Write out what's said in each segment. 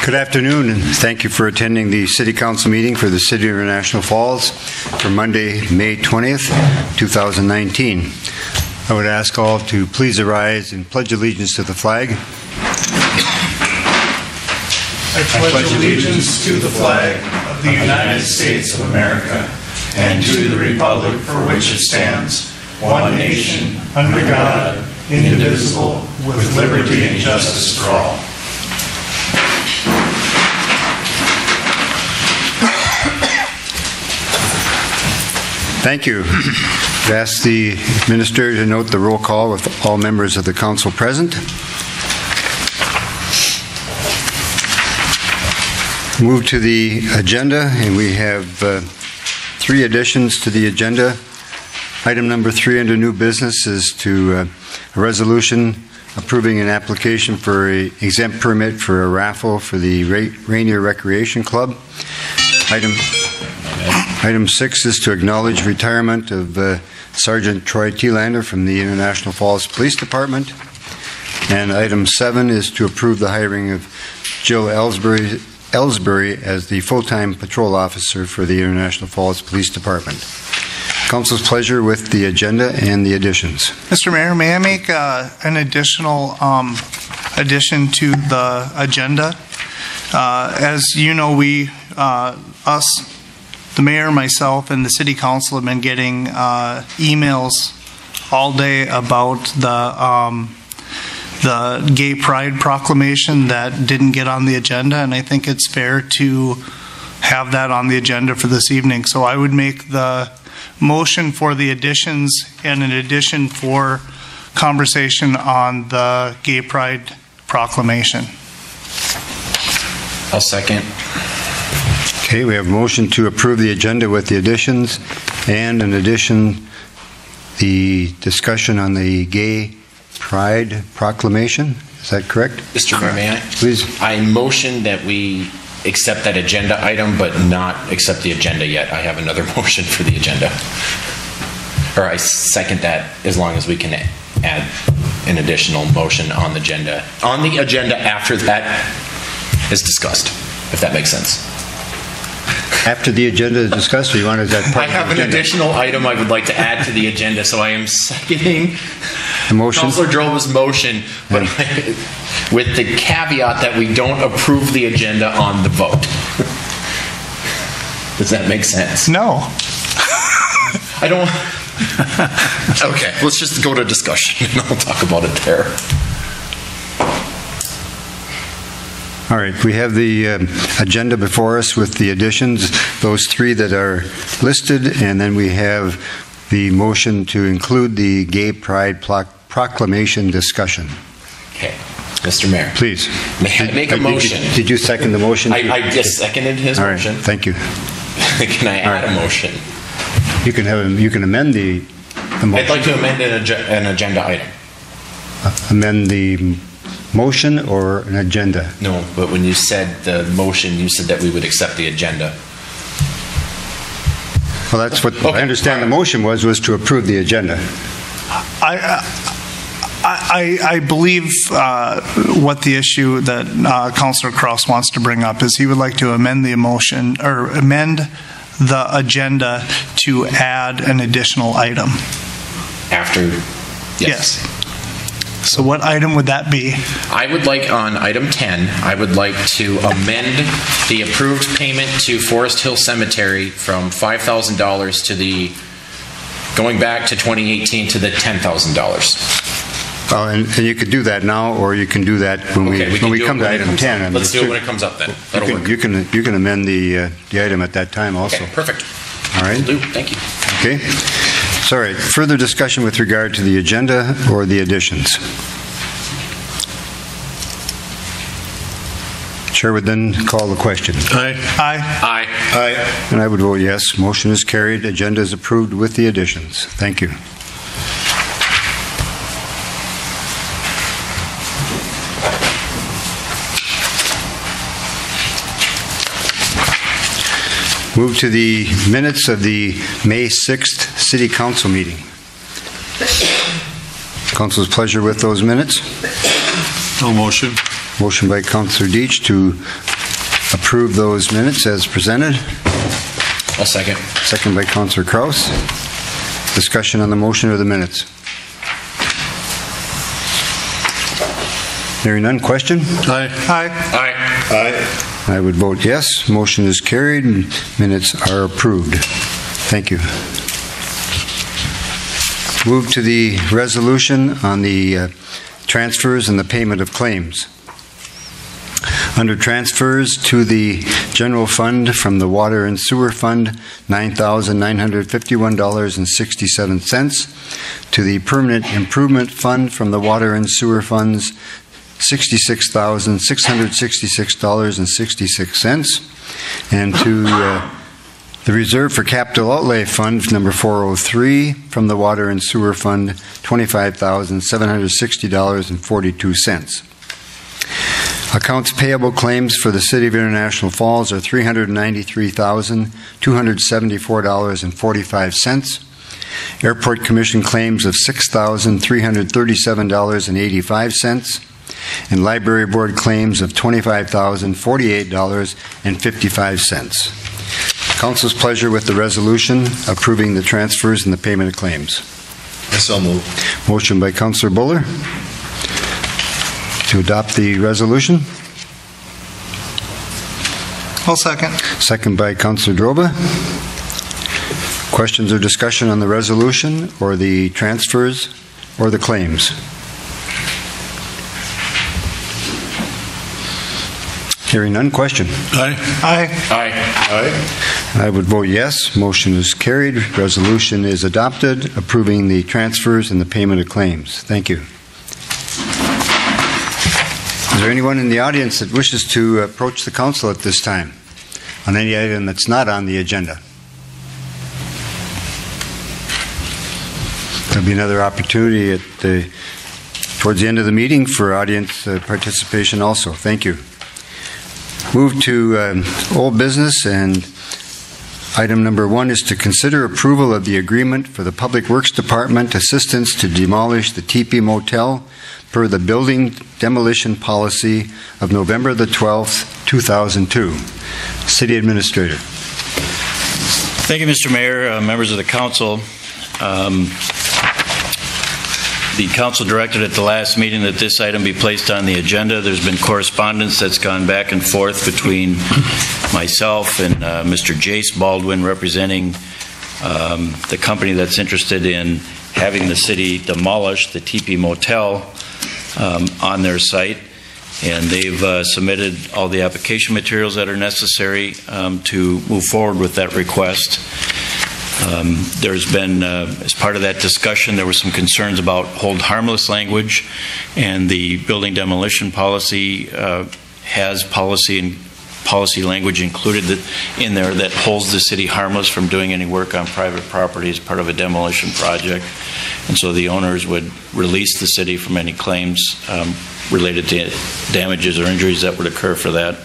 Good afternoon, and thank you for attending the City Council meeting for the City of International Falls for Monday, May 20th, 2019. I would ask all to please arise and pledge allegiance to the flag. I pledge allegiance to the flag of the United States of America and to the republic for which it stands, one nation, under God, indivisible, with liberty and justice for all. Thank you. I ask the Administrator to note the roll call with all members of the Council present. Move to the agenda, and we have 3 additions to the agenda. Item number 3 under new business is to a resolution approving an application for an exempt permit for a raffle for the Rainier Recreation Club. Item 6 is to acknowledge retirement of Sergeant Troy Thielander from the International Falls Police Department. And item 7 is to approve the hiring of Jill Ellsbury as the full-time patrol officer for the International Falls Police Department. Council's pleasure with the agenda and the additions. Mr. Mayor, may I make an additional addition to the agenda? As you know, the mayor, myself, and the city council have been getting emails all day about the Gay Pride proclamation that didn't get on the agenda, and I think it's fair to have that on the agenda for this evening. So I would make the motion for the additions and an addition for conversation on the Gay Pride proclamation. I'll second. Okay, we have a motion to approve the agenda with the additions, and in addition, the discussion on the Gay Pride proclamation. Is that correct? Mr. Mayor, may I? Please. I motion that we accept that agenda item, but not accept the agenda yet. I have another motion for the agenda. Or I second that, as long as we can add an additional motion on the agenda. On the agenda after that is discussed, if that makes sense. After the agenda is discussed, or you want that part I have an additional item I would like to add to the agenda, so I am seconding the motion? Councilor Droba's motion, but with the caveat that we don't approve the agenda on the vote. Does that make sense? No. I don't. Okay, let's just go to discussion and I'll talk about it there. All right, we have the agenda before us with the additions, those 3 that are listed, and then we have the motion to include the Gay Pride proclamation discussion. Okay, Mr. Mayor. Please. May I make a motion? Did you second the motion? I just seconded his motion. All right, thank you. Can I add a motion? You can amend the motion. I'd like to amend an agenda item. Amend the motion or an agenda? No, but when you said the motion, you said that we would accept the agenda. Well, that's what I understand the motion was to approve the agenda. I believe what the issue that Councilor Kraus wants to bring up is he would like to amend the motion or amend the agenda to add an additional item. After? Yes. So what item would that be? I would like on item 10, I would like to amend the approved payment to Forest Hill Cemetery from $5,000 to the, going back to 2018 to the $10,000. And you could do that now, or you can do that when we come to item 10. Let's do it when it comes up then. That'll work. You can amend the item at that time also. Okay, perfect. All right. Will do. Thank you. Okay. Sorry, further discussion with regard to the agenda or the additions? Chair would then call the question. Aye. Aye. Aye. Aye. And I would vote yes. Motion is carried. Agenda is approved with the additions. Thank you. Move to the minutes of the May 6th City Council meeting. Council's pleasure with those minutes. No motion. Motion by Councilor Deitch to approve those minutes as presented. I'll second. Second by Councillor Kraus. Discussion on the motion or the minutes? Hearing none, question? Aye. Aye. I would vote yes. Motion is carried and minutes are approved. Thank you. Move to the resolution on the transfers and the payment of claims. Under transfers to the general fund from the water and sewer fund, $9,951.67. To the permanent improvement fund from the water and sewer funds, $66,666.66. And to the reserve for capital outlay fund number 403 from the water and sewer fund, $25,760.42. Accounts payable claims for the City of International Falls are $393,274.45. Airport Commission claims of $6,337.85. And Library Board claims of $25,048.55. Council's pleasure with the resolution approving the transfers and the payment of claims. I so move. Motion by Councillor Buller to adopt the resolution. I'll second. Second by Councillor Droba. Questions or discussion on the resolution or the transfers or the claims? Hearing none, question. Aye. Aye. Aye. I would vote yes. Motion is carried. Resolution is adopted, approving the transfers and the payment of claims. Thank you. Is there anyone in the audience that wishes to approach the council at this time on any item that's not on the agenda? There'll be another opportunity towards the end of the meeting for audience participation also. Thank you. Move to old business, and item number 1 is to consider approval of the agreement for the Public Works Department assistance to demolish the Teepee Motel per the building demolition policy of November the 12th, 2002. City Administrator. Thank you, Mr. Mayor, members of the council. The council directed at the last meeting that this item be placed on the agenda. There's been correspondence that's gone back and forth between myself and Mr. Jace Baldwin, representing the company that's interested in having the city demolish the Teepee Motel on their site. And they've submitted all the application materials that are necessary to move forward with that request. There's been, as part of that discussion, there were some concerns about hold harmless language, and the building demolition policy has policy language included in there that holds the city harmless from doing any work on private property as part of a demolition project. And so the owners would release the city from any claims related to damages or injuries that would occur for that.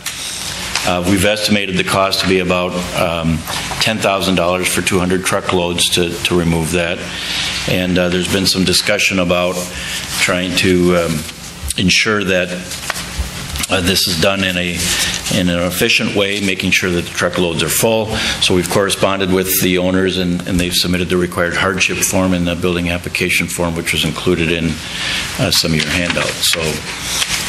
We've estimated the cost to be about $10,000 for 200 truckloads to remove that. And there's been some discussion about trying to ensure that this is done in an efficient way, making sure that the truckloads are full. So we've corresponded with the owners, and they've submitted the required hardship form and the building application form, which was included in some of your handouts. So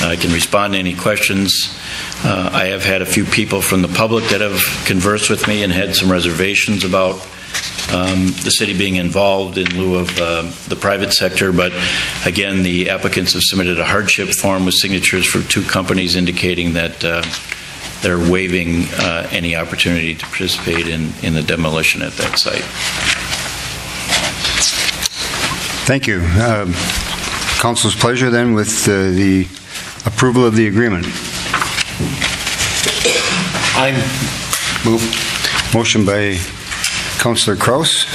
I can respond to any questions. I have had a few people from the public that have conversed with me and had some reservations about the city being involved in lieu of the private sector. But again, the applicants have submitted a hardship form with signatures for 2 companies indicating that they're waiving any opportunity to participate in the demolition at that site. Thank you. Council's pleasure then with the approval of the agreement. I move. Motion by Councillor Kraus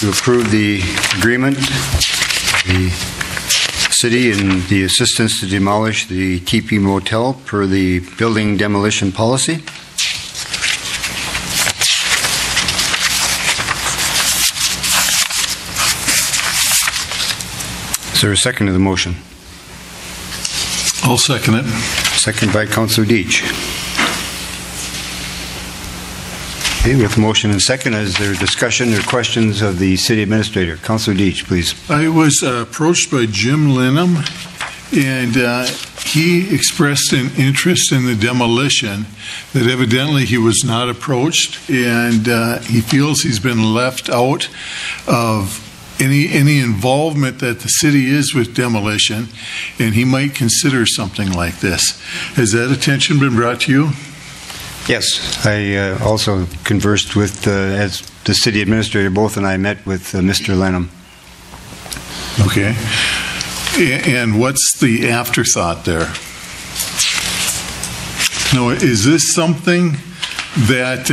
to approve the agreement, the city and the assistance to demolish the Teepee Motel per the building demolition policy. Is there a second to the motion? I'll second it. Second by Councilor Deitch. Okay, with motion and second, is there discussion or questions of the city administrator? Councilor Deitch, please. I was approached by Jim Linham, and he expressed an interest in the demolition, that evidently he was not approached, and he feels he's been left out of any involvement that the city is with demolition, and he might consider something like this. Has that attention been brought to you? Yes, I also conversed with, as the city administrator, both and I met with Mr. Lenham. Okay. And what's the afterthought there? Now, is this something that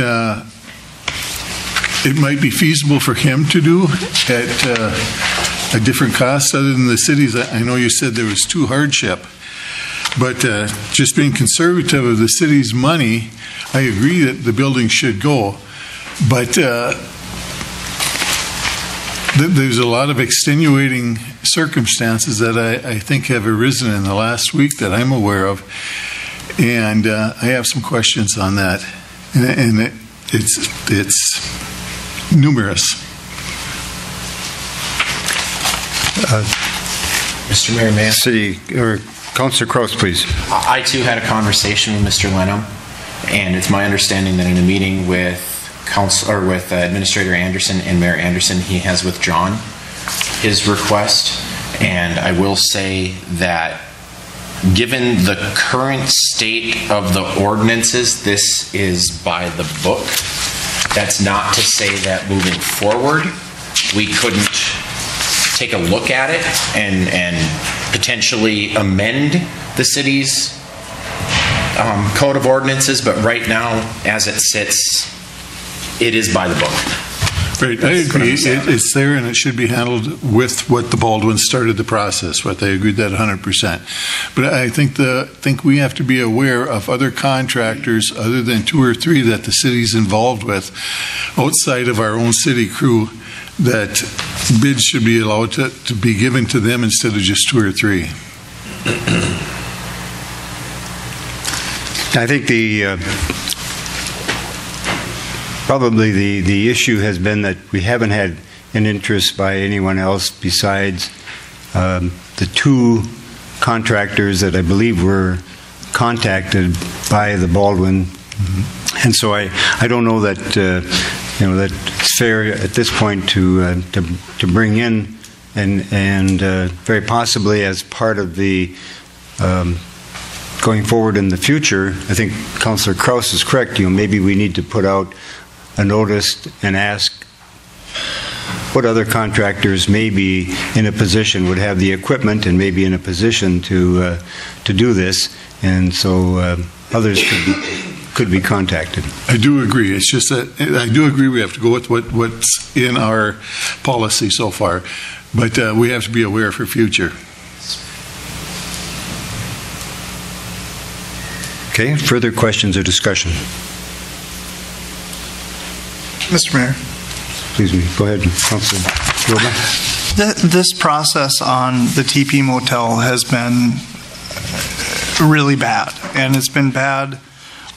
it might be feasible for him to do at a different cost other than the cities? I know you said there was two hardship, but just being conservative of the city's money, I agree that the building should go, but there's a lot of extenuating circumstances that I think have arisen in the last week that I'm aware of, and I have some questions on that, and it's numerous. Mr. Mayor, may I? City, or Councilor Kraus, please. I too had a conversation with Mr. Lenham, and it's my understanding that in a meeting with Administrator Anderson and Mayor Anderson, he has withdrawn his request. And I will say that given the current state of the ordinances, this is by the book. That's not to say that moving forward, we couldn't take a look at it and potentially amend the city's code of ordinances, but right now, as it sits, it is by the book. Right, I agree. It's there, and it should be handled with what the Baldwins started the process with. I agreed that 100%. But I think we have to be aware of other contractors other than two or three that the city's involved with, outside of our own city crew, that bids should be allowed to be given to them instead of just two or three. I think probably the issue has been that we haven't had an interest by anyone else besides the two contractors that I believe were contacted by the Baldwin, and so I don't know that that it's fair at this point to bring in and very possibly as part of the going forward in the future. I think Councilor Kraus is correct. Maybe we need to put out a notice and ask what other contractors may be in a position, would have the equipment and maybe in a position to do this, and so others could be contacted. I do agree. It's just that I do agree we have to go with what's in our policy so far, but we have to be aware for future. Okay, further questions or discussion? Mr. Mayor. Please, go ahead, Councilor Gilbert. This process on the TP Motel has been really bad, and it's been bad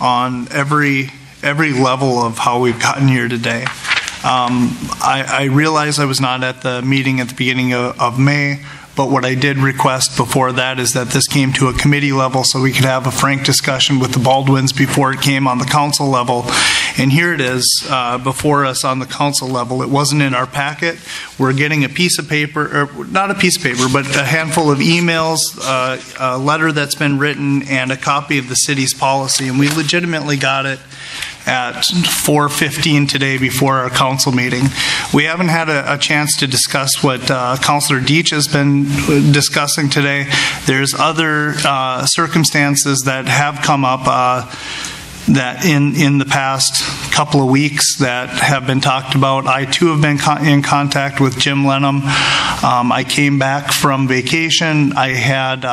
on every level of how we've gotten here today. I realize I was not at the meeting at the beginning of May, but what I did request before that is that this came to a committee level so we could have a frank discussion with the Baldwins before it came on the council level. And here it is before us on the council level. It wasn't in our packet. We're getting a piece of paper, or not a piece of paper, but a handful of emails, a letter that's been written, and a copy of the city's policy. And we legitimately got it at 4:15 today before our council meeting. We haven't had a chance to discuss what Councilor Deitch has been discussing today. There's other circumstances that have come up that in the past couple of weeks that have been talked about. I too have been in contact with Jim Lenham. I came back from vacation. I had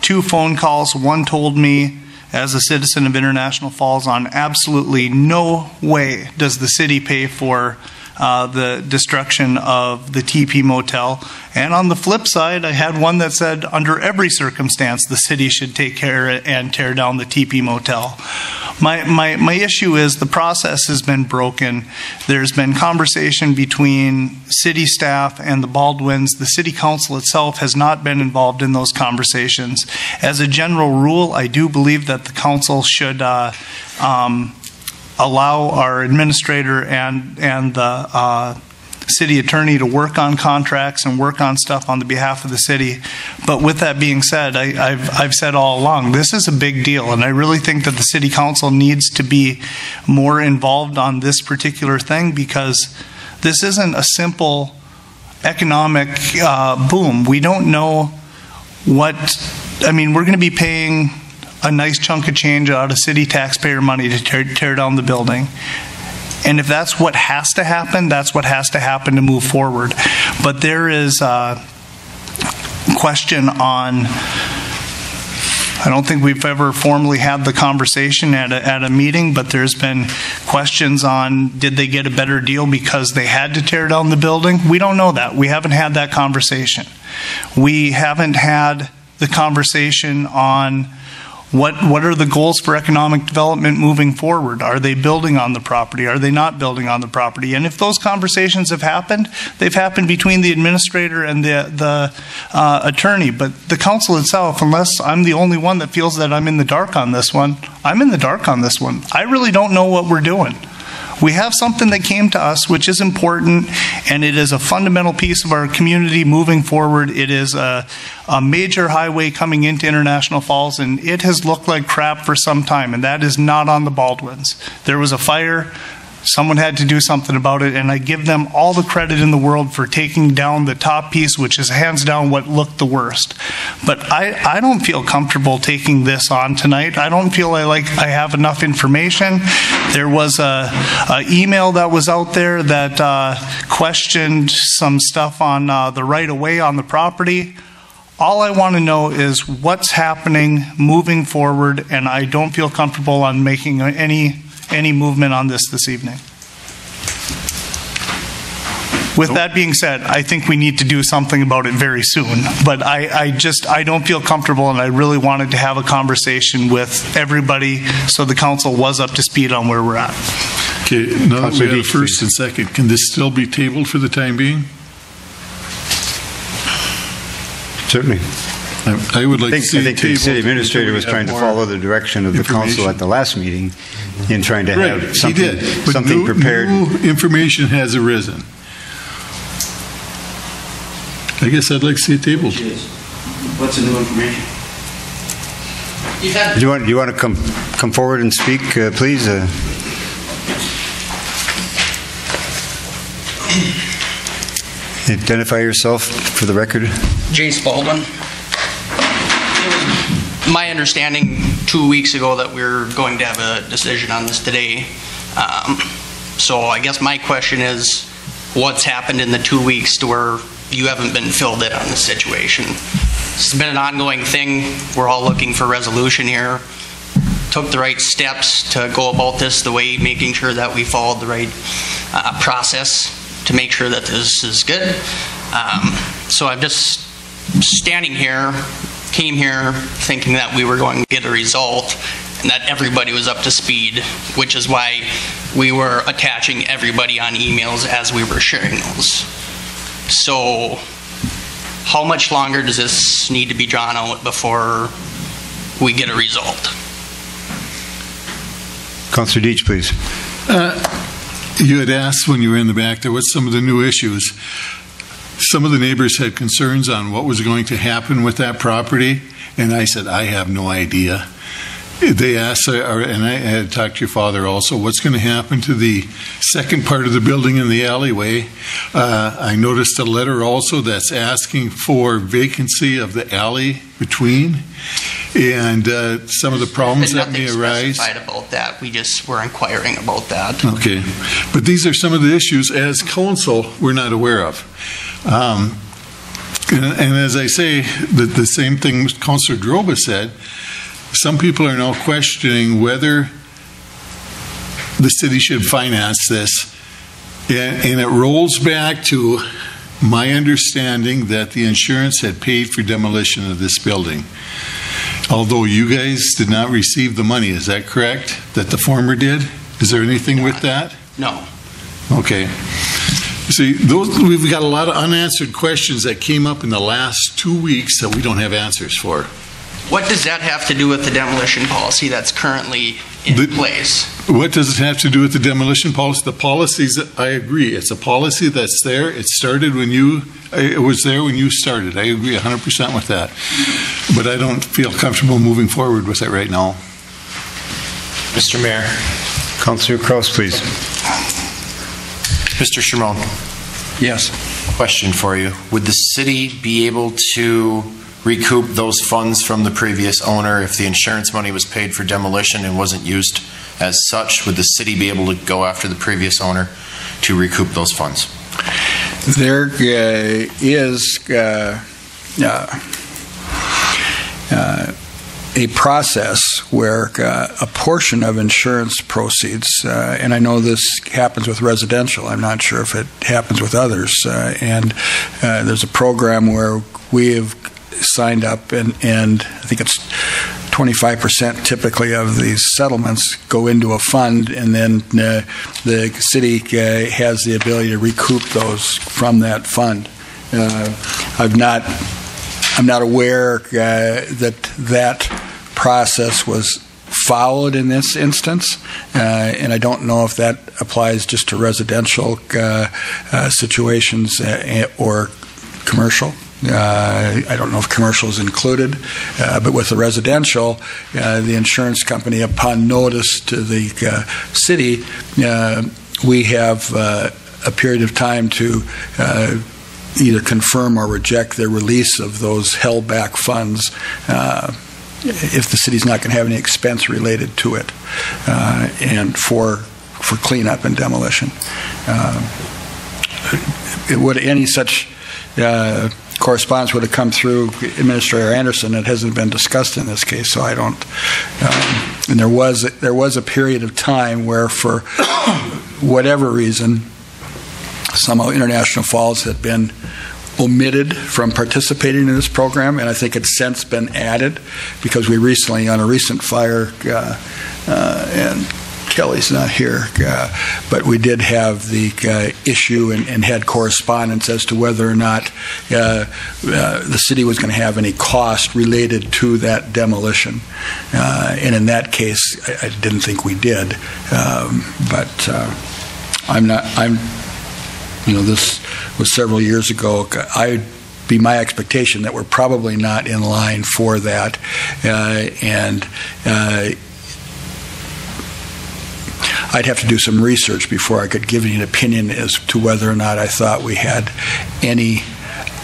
2 phone calls. One told me, as a citizen of International Falls, on absolutely no way does the city pay for the destruction of the TP Motel. And on the flip side, I had one that said, under every circumstance, the city should take care and tear down the TP Motel. My issue is the process has been broken. There's been conversation between city staff and the Baldwins. The city council itself has not been involved in those conversations. As a general rule, I do believe that the council should allow our administrator and the city attorney to work on contracts and work on stuff on the behalf of the city. But with that being said, I've said all along, this is a big deal, and I really think that the city council needs to be more involved on this particular thing, because this isn't a simple economic boom. We don't know we're going to be paying a nice chunk of change out of city taxpayer money to tear down the building. And if that's what has to happen, that's what has to happen to move forward. But there is a question on, I don't think we've ever formally had the conversation at a meeting, but there's been questions on, did they get a better deal because they had to tear down the building? We don't know that. We haven't had that conversation. We haven't had the conversation on what are the goals for economic development moving forward? Are they building on the property? Are they not building on the property? And if those conversations have happened, they've happened between the administrator and the attorney. But the council itself, unless I'm the only one that feels that I'm in the dark on this one, I'm in the dark on this one. I really don't know what we're doing. We have something that came to us, which is important, and it is a fundamental piece of our community moving forward. It is a major highway coming into International Falls, and it has looked like crap for some time, and that is not on the Baldwins. There was a fire. Someone had to do something about it, and I give them all the credit in the world for taking down the top piece, which is hands down what looked the worst. But I don't feel comfortable taking this on tonight. I don't feel like I have enough information. There was a email that was out there that questioned some stuff on the right-of-way on the property. All I want to know is what's happening moving forward, and I don't feel comfortable on making any movement on this evening. With that being said, I think we need to do something about it very soon. But I don't feel comfortable, and I really wanted to have a conversation with everybody so the council was up to speed on where we're at. Okay, now that we have first and second, can this still be tabled for the time being? Certainly. I would like to I see think the city administrator was trying to follow the direction of the council at the last meeting in trying to have something prepared. New information has arisen. I guess I'd like to see it tabled. What's the new information? Do you want to come forward and speak, please? Identify yourself for the record. Jace Baldwin. It was my understanding 2 weeks ago that we were going to have a decision on this today. So I guess my question is, what's happened in the 2 weeks to where you haven't been filled in on the situation? It's been an ongoing thing. We're all looking for resolution here. Took the right steps to go about this the way, making sure that we followed the right process to make sure that this is good. So I'm just standing here, came here thinking that we were going to get a result and that everybody was up to speed, which is why we were attaching everybody on emails as we were sharing those. So how much longer does this need to be drawn out before we get a result? Councillor Deitch, please. You had asked when you were in the back there what's some of the new issues. Some of the neighbors had concerns on what was going to happen with that property, and I said, I have no idea. They asked, and I had talked to your father also, what's going to happen to the second part of the building in the alleyway. I noticed a letter also that's asking for vacancy of the alley between, and some of the problems that may arise. Specified about that. We just were inquiring about that. Okay, but these are some of the issues as council we're not aware of. And as I say, the same thing Councillor Droba said, some people are now questioning whether the city should finance this And it rolls back to my understanding that the insurance had paid for demolition of this building. Although you guys did not receive the money, is that correct? That the former did? Is there anything with that? No. Okay. See, we've got a lot of unanswered questions that came up in the last 2 weeks that we don't have answers for. What does that have to do with the demolition policy that's currently in place? What does it have to do with the demolition policy? The policies, I agree. It's a policy that's there. It started when it was there when you started. I agree 100% with that. But I don't feel comfortable moving forward with it right now. Mr. Mayor. Councillor Kraus, please. Mr. Shimon. Yes. Question for you. Would the city be able to recoup those funds from the previous owner if the insurance money was paid for demolition and wasn't used as such? Would the city be able to go after the previous owner to recoup those funds? There is a process where a portion of insurance proceeds, and I know this happens with residential, I'm not sure if it happens with others, and there's a program where we have signed up, and I think it's 25% typically of these settlements go into a fund, and then the city has the ability to recoup those from that fund. I'm not aware that process was followed in this instance, and I don't know if that applies just to residential situations or commercial. I don't know if commercial is included, but with the residential, the insurance company, upon notice to the city, we have a period of time to either confirm or reject the release of those held back funds if the city's not going to have any expense related to it, and for cleanup and demolition. Any such correspondence would have come through Administrator Anderson. It hasn't been discussed in this case, so I don't. And there was a period of time where, for whatever reason, somehow International Falls had been omitted from participating in this program, and I think it's since been added because we recently, on a recent fire, and Kelly's not here, but we did have the issue and had correspondence as to whether or not the city was going to have any cost related to that demolition. And in that case, I didn't think we did. But this was several years ago. I'd be my expectation that we're probably not in line for that. I'd have to do some research before I could give you an opinion as to whether or not I thought we had any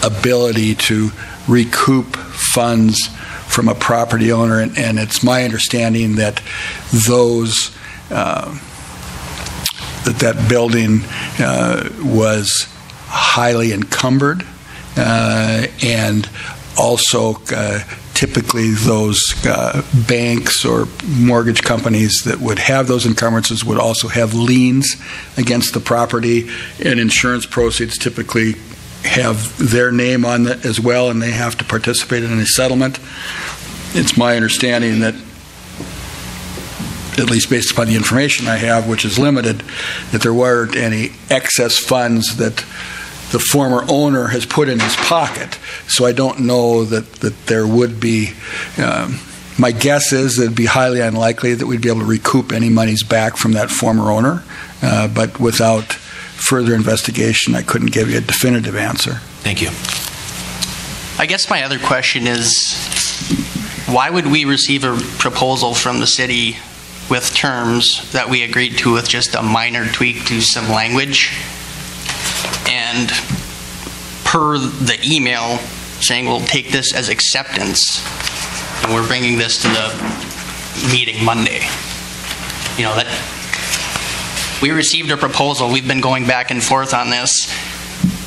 ability to recoup funds from a property owner. And it's my understanding that that building was highly encumbered, and also typically those banks or mortgage companies that would have those encumbrances would also have liens against the property, and insurance proceeds typically have their name on it as well, and they have to participate in a settlement. It's my understanding that, at least based upon the information I have, which is limited, that there weren't any excess funds that the former owner has put in his pocket. So I don't know that there would be, my guess is that it'd be highly unlikely that we'd be able to recoup any monies back from that former owner, but without further investigation, I couldn't give you a definitive answer. Thank you. I guess my other question is, why would we receive a proposal from the city with terms that we agreed to with just a minor tweak to some language, and per the email saying we'll take this as acceptance and we're bringing this to the meeting Monday? That we received a proposal, we've been going back and forth on this.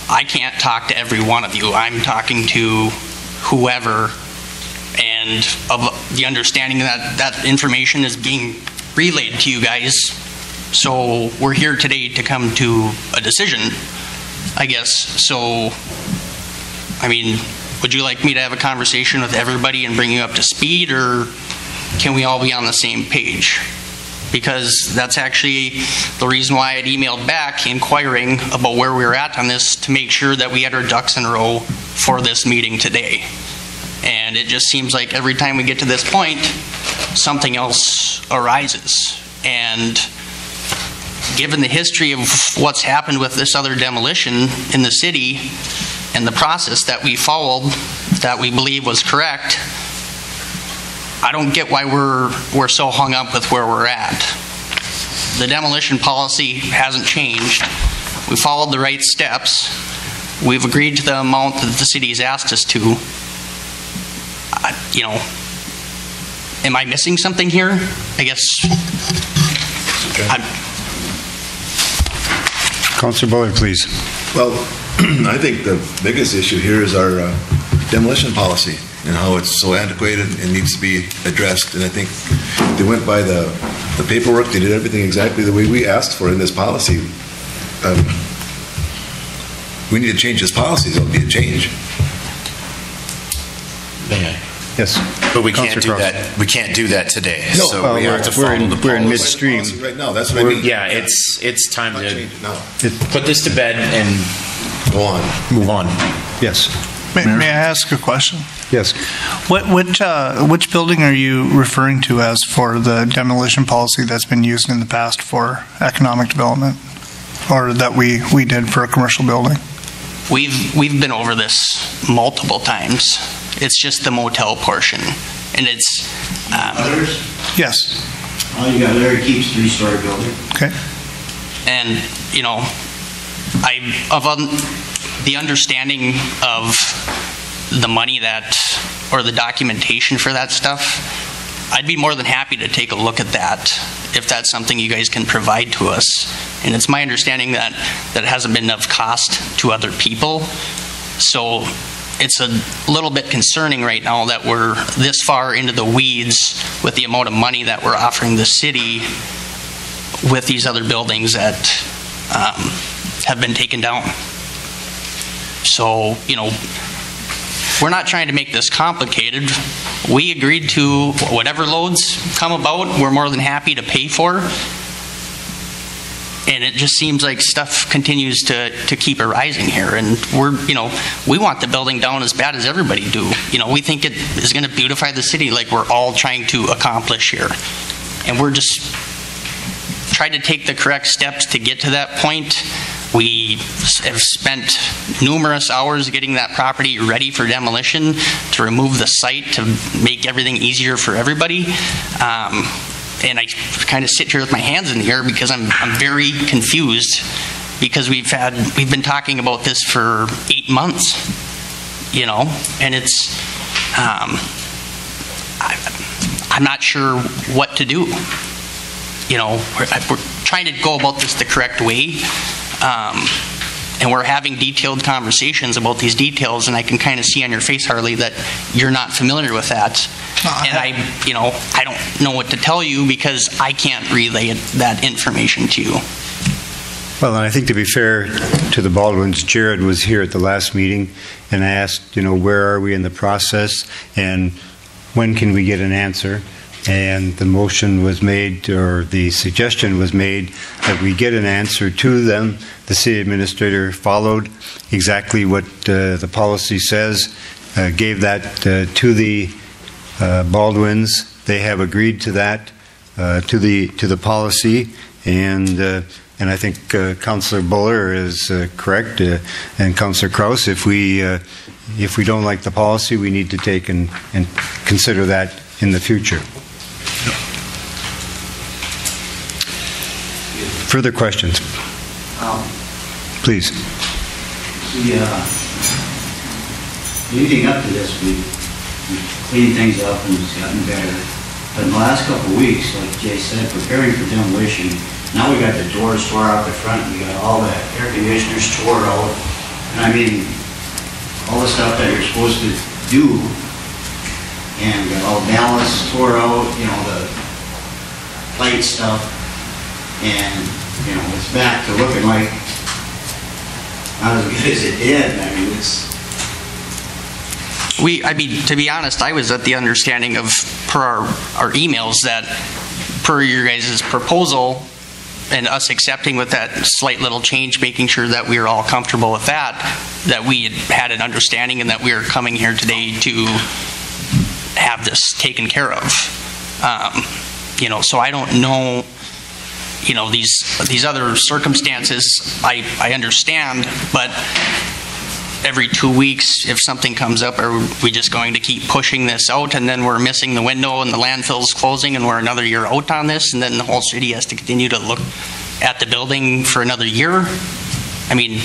I can't talk to every one of you. I'm talking to whoever, and of the understanding that that information is being relayed to you guys So we're here today to come to a decision, I guess. So, I mean, would you like me to have a conversation with everybody and bring you up to speed, or can we all be on the same page? Because that's actually the reason why I'd emailed back inquiring about where we were at on this, to make sure that we had our ducks in a row for this meeting today. And it just seems like every time we get to this point, something else arises. And given the history of what's happened with this other demolition in the city and the process that we followed that we believe was correct, I don't get why we're so hung up with where we're at. The demolition policy hasn't changed. We followed the right steps. We've agreed to the amount that the city's asked us to. You know, am I missing something here? I guess. Councilor Buller, please. Well, I think the biggest issue here is our demolition policy and how it's so antiquated and needs to be addressed. And I think they went by the paperwork. They did everything exactly the way we asked for in this policy. We need to change this policy. There'll be a change. Yes. But we can't do that. We can't do that today. No. So we have to follow the policy. We're in midstream. Right now, that's what I mean. Yeah, it's time Not to change it now. put this to bed and Go on. move on. Yes. May I ask a question? Yes. Which building are you referring to as for the demolition policy that's been used in the past for economic development, or that we did for a commercial building? We've been over this multiple times. It's just the motel portion, and it's. Others? Yes. Well, you got Larry Keep's 3-story building. Okay. And, you know, the understanding of the money or the documentation for that stuff, I'd be more than happy to take a look at that if that's something you guys can provide to us. And it's my understanding that it hasn't been of cost to other people. So it's a little bit concerning right now that we're this far into the weeds with the amount of money that we're offering the city with these other buildings that have been taken down. So, you know, we're not trying to make this complicated. We agreed to whatever loads come about, we're more than happy to pay for. And it just seems like stuff continues to keep arising here. And we want the building down as bad as everybody do. You know, we think it is going to beautify the city like we're all trying to accomplish here. And we're just trying to take the correct steps to get to that point. We have spent numerous hours getting that property ready for demolition, to remove the site, to make everything easier for everybody. And I kind of sit here with my hands in the air because I'm very confused, because we've been talking about this for 8 months, you know, and it's I'm not sure what to do. You know, we're trying to go about this the correct way, and we're having detailed conversations about these details, and I can kind of see on your face, Harley, that you're not familiar with that. And I don't know what to tell you because I can't relay that information to you. Well, and I think to be fair to the Baldwins, Jared was here at the last meeting, and I asked, where are we in the process, and when can we get an answer? And the motion was made, or the suggestion was made, that we get an answer to them. The city administrator followed exactly what the policy says, gave that to the Baldwins. They have agreed to that, to the policy, and I think Councillor Buller is correct, and Councillor Kraus. If we don't like the policy, we need to take and consider that in the future. Further questions? Please. Leading up to this, we cleaned things up and it's gotten better. But in the last couple of weeks, like Jay said, preparing for demolition, now we got the doors tore out the front, we got all the air conditioners tore out. And I mean, all the stuff that you're supposed to do, and got all the ballasts tore out, the plate stuff. and, it's back to looking like not as good as it did. I mean, to be honest, I was at the understanding of, per our emails, that per your guys' proposal and us accepting with that slight little change, making sure that we were all comfortable with that we had an understanding and that we were coming here today to have this taken care of. So I don't know, these other circumstances, I understand, but every 2 weeks, if something comes up, are we just going to keep pushing this out, and then we're missing the window and the landfill's closing and we're another year out on this, and then the whole city has to continue to look at the building for another year? I mean,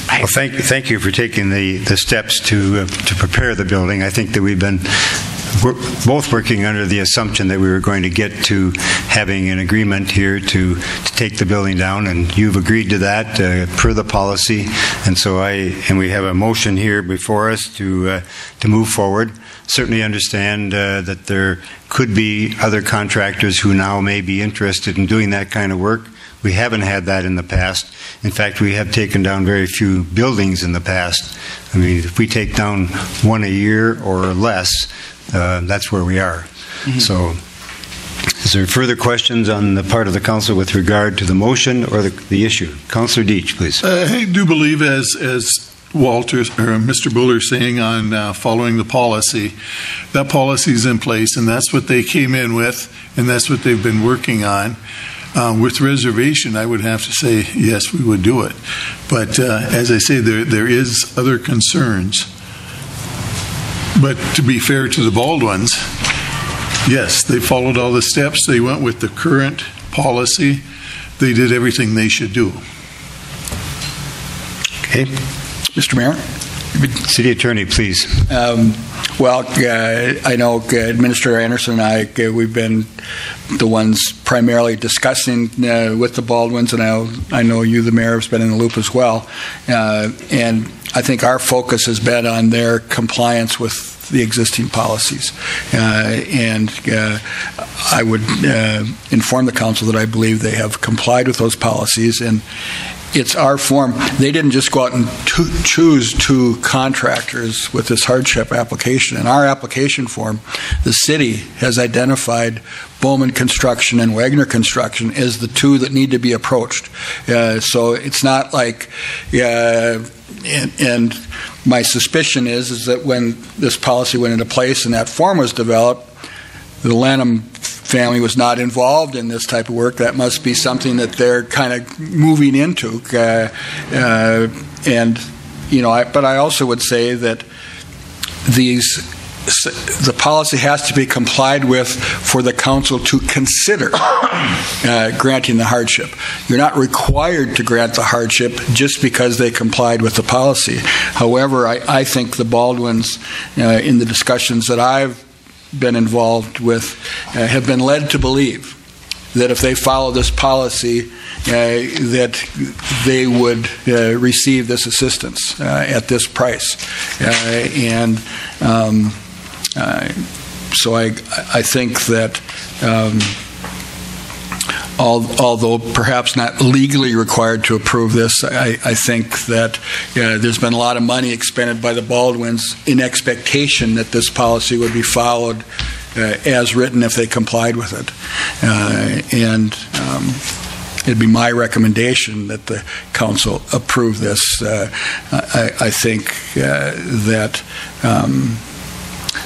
well, thank you for taking the steps to prepare the building. I think that we've been both working under the assumption that we were going to get to having an agreement here to take the building down, and you've agreed to that per the policy, and so we have a motion here before us to move forward. Certainly understand that there could be other contractors who now may be interested in doing that kind of work. We haven't had that in the past. In fact, we have taken down very few buildings in the past. I mean, if we take down one a year or less, that's where we are. Mm-hmm. So, is there further questions on the part of the council with regard to the motion or the issue? Councillor Deitch, please. I do believe, as Walter or Mr. Buller saying on following the policy, that policy is in place, and that's what they came in with, and that's what they've been working on. With reservation, I would have to say yes, we would do it. But as I say, there is other concerns. But to be fair to the Baldwins, yes, they followed all the steps. They went with the current policy. They did everything they should do. Okay. Mr. Mayor? City Attorney, please. I know Administrator Anderson and I, we've been the ones primarily discussing with the Baldwins, and I know you, the Mayor, have been in the loop as well. And I think our focus has been on their compliance with the existing policies. And I would inform the council that I believe they have complied with those policies, and it's our form. They didn't just go out and choose two contractors with this hardship application. In our application form, the city has identified Bowman Construction and Wagner Construction as the two that need to be approached. So it's not like, and my suspicion is that when this policy went into place and that form was developed, the Lanham family was not involved in this type of work. That must be something that they're kind of moving into. But I also would say that the policy has to be complied with for the council to consider granting the hardship. You're not required to grant the hardship just because they complied with the policy. However, I think the Baldwins, in the discussions that I've been involved with, have been led to believe that if they follow this policy, that they would receive this assistance at this price. So I think that although perhaps not legally required to approve this, I think that there's been a lot of money expended by the Baldwins in expectation that this policy would be followed as written if they complied with it. It'd be my recommendation that the council approve this. I think that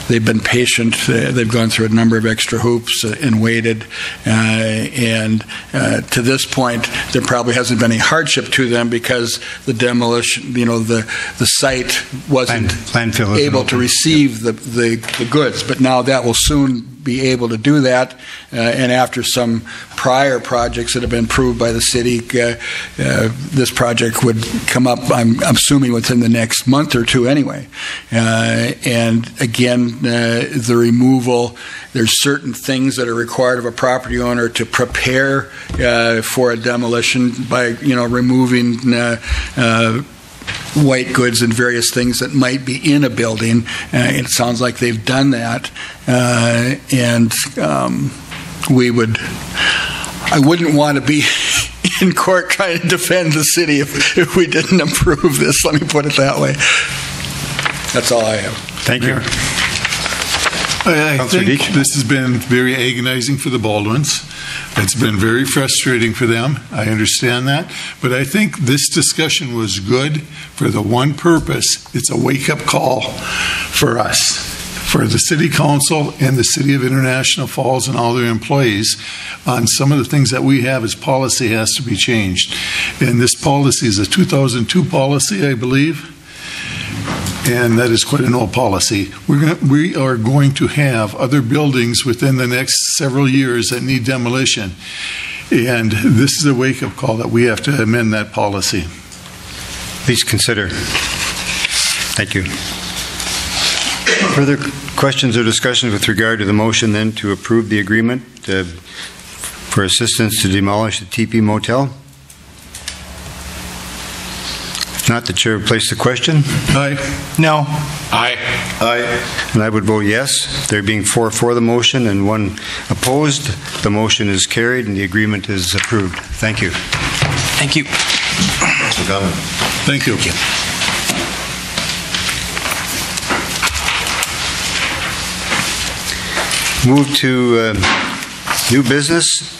they've been patient. They've gone through a number of extra hoops and waited. And to this point, there probably hasn't been any hardship to them because the demolition, the site wasn't able to receive the goods. But now that will soon be able to do that. And after some prior projects that have been approved by the city, this project would come up, I'm assuming, within the next month or two anyway. And again, the removal, there's certain things that are required of a property owner to prepare for a demolition by, removing white goods and various things that might be in a building. It sounds like they've done that. We would I wouldn't want to be in court trying to defend the city if we didn't approve this. Let me put it that way. That's all I have. Thank you. I Councilor think Deitch. this has been very agonizing for the Baldwins. It's been very frustrating for them. I understand that. But I think this discussion was good for the one purpose. It's a wake-up call for us, for the city council and the city of International Falls and all their employees on some of the things that we have as policy has to be changed. And this policy is a 2002 policy, I believe. And that is quite an old policy. We are going to have other buildings within the next several years that need demolition. And this is a wake-up call that we have to amend that policy. Please consider. Thank you. Further questions or discussions with regard to the motion then to approve the agreement for assistance to demolish the TP Motel? If not, the chair would place the question. Aye. No. Aye. Aye. And I would vote yes. There being 4 for the motion and 1 opposed, the motion is carried and the agreement is approved. Thank you. Thank you. Thanks for coming. Thank you. Move to new business.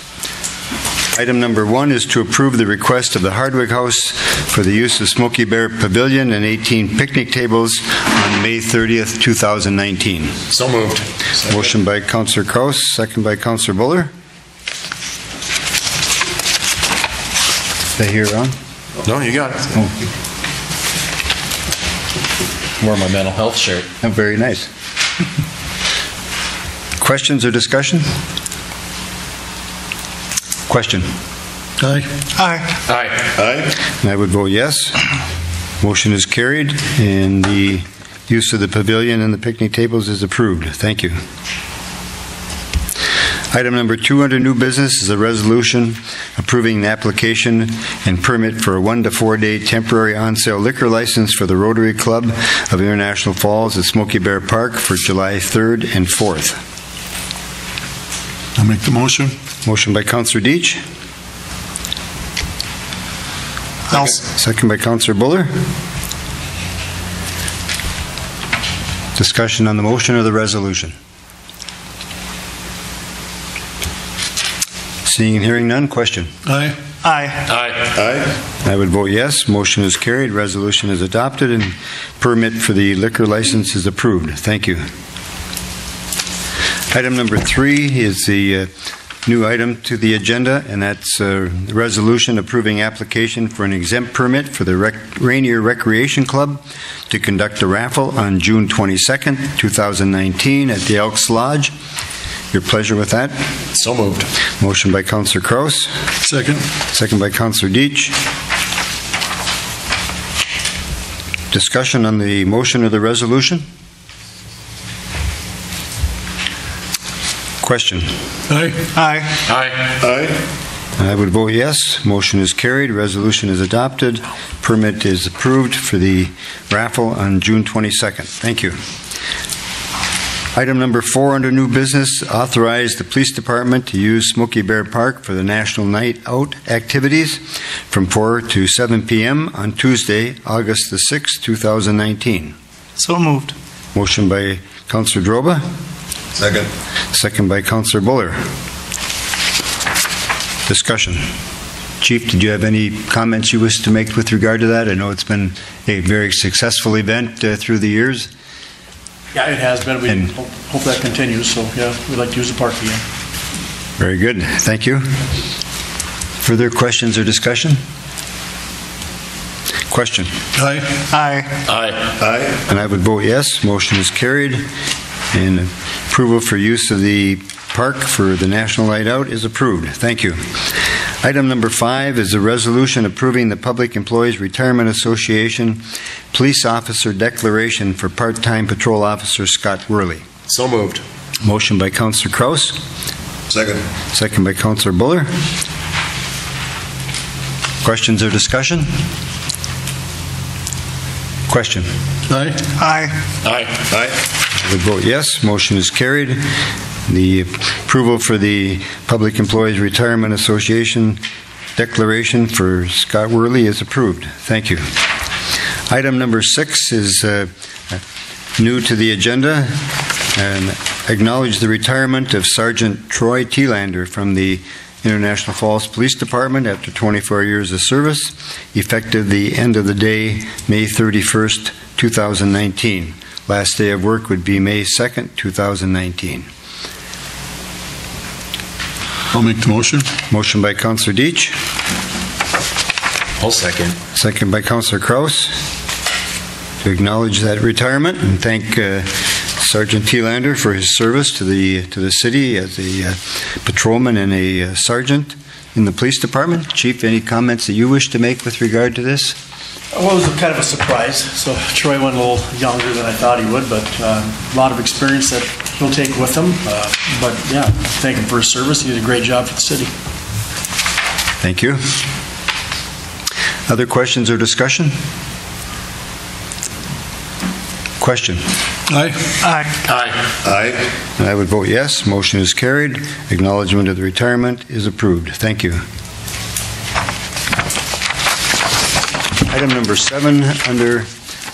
Item number 1 is to approve the request of the Hardwick House for the use of Smoky Bear Pavilion and 18 picnic tables on May 30th, 2019. So moved. Motion by Councillor Kraus, second by Councillor Buller. Stay here, Ron. No, you got it. Wear my mental health shirt. Oh, very nice. Questions or discussion? Question. Aye. Aye. Aye. Aye. And I would vote yes. Motion is carried, and the use of the pavilion and the picnic tables is approved. Thank you. Item number 2 under new business is a resolution approving an application and permit for a 1 to 4 day temporary on-sale liquor license for the Rotary Club of International Falls at Smoky Bear Park for July 3rd and 4th. I'll make the motion. Motion by Councillor Deitch. Second by Councillor Buller. Discussion on the motion or the resolution? Seeing and hearing none, question. Aye. Aye. Aye. Aye. I would vote yes. Motion is carried. Resolution is adopted, and permit for the liquor license is approved. Thank you. Item number 3 is the new item to the agenda, and that's a resolution approving application for an exempt permit for the Rainier Recreation Club to conduct a raffle on June 22nd, 2019 at the Elks Lodge. Your pleasure with that? So moved. Motion by Councillor Kraus. Second. Second by Councillor Deitch. Discussion on the motion or the resolution? Question. Aye. Aye. Aye. Aye. I would vote yes. Motion is carried. Resolution is adopted. Permit is approved for the raffle on June 22nd. Thank you. Item number 4 under new business, authorize the police department to use Smoky Bear Park for the National Night Out activities from 4 to 7 p.m. on Tuesday, August the 6th, 2019. So moved. Motion by Councillor Droba. Second. Second by Councillor Buller. Discussion. Chief, did you have any comments you wish to make with regard to that? I know it's been a very successful event through the years. Yeah, it has been. We And- hope that continues, so yeah, we'd like to use the park again. Very good. Thank you. Further questions or discussion? Question. Aye. Aye. Aye. Aye. And I would vote yes. Motion is carried. And approval for use of the park for the National Night Out is approved. Thank you. Item number 5 is a resolution approving the Public Employees Retirement Association Police Officer Declaration for part-time patrol officer Scott Worley. So moved. Motion by Councillor Kraus. Second. Second by Councillor Buller. Questions or discussion? Question. Aye. Aye. Aye. Aye. I would vote yes. Motion is carried. The approval for the Public Employees Retirement Association declaration for Scott Worley is approved. Thank you. Item number 6 is new to the agenda, and acknowledge the retirement of Sergeant Troy Thielander from the International Falls Police Department after 24 years of service, effective the end of the day, May 31st, 2019. Last day of work would be May 2nd, 2019. I'll make the motion. Motion by Councillor Deitch. I'll second. Second by Councillor Kraus. To acknowledge that retirement and thank Sergeant Thielander for his service to the city as a patrolman and a sergeant in the police department. Chief, any comments that you wish to make with regard to this? Well, it was kind of a surprise. So Troy went a little younger than I thought he would, but a lot of experience that he'll take with him. But yeah, thank him for his service. He did a great job for the city. Thank you. Other questions or discussion? Question? Aye. Aye. And I would vote yes. Motion is carried. Acknowledgement of the retirement is approved. Thank you. Item number 7 under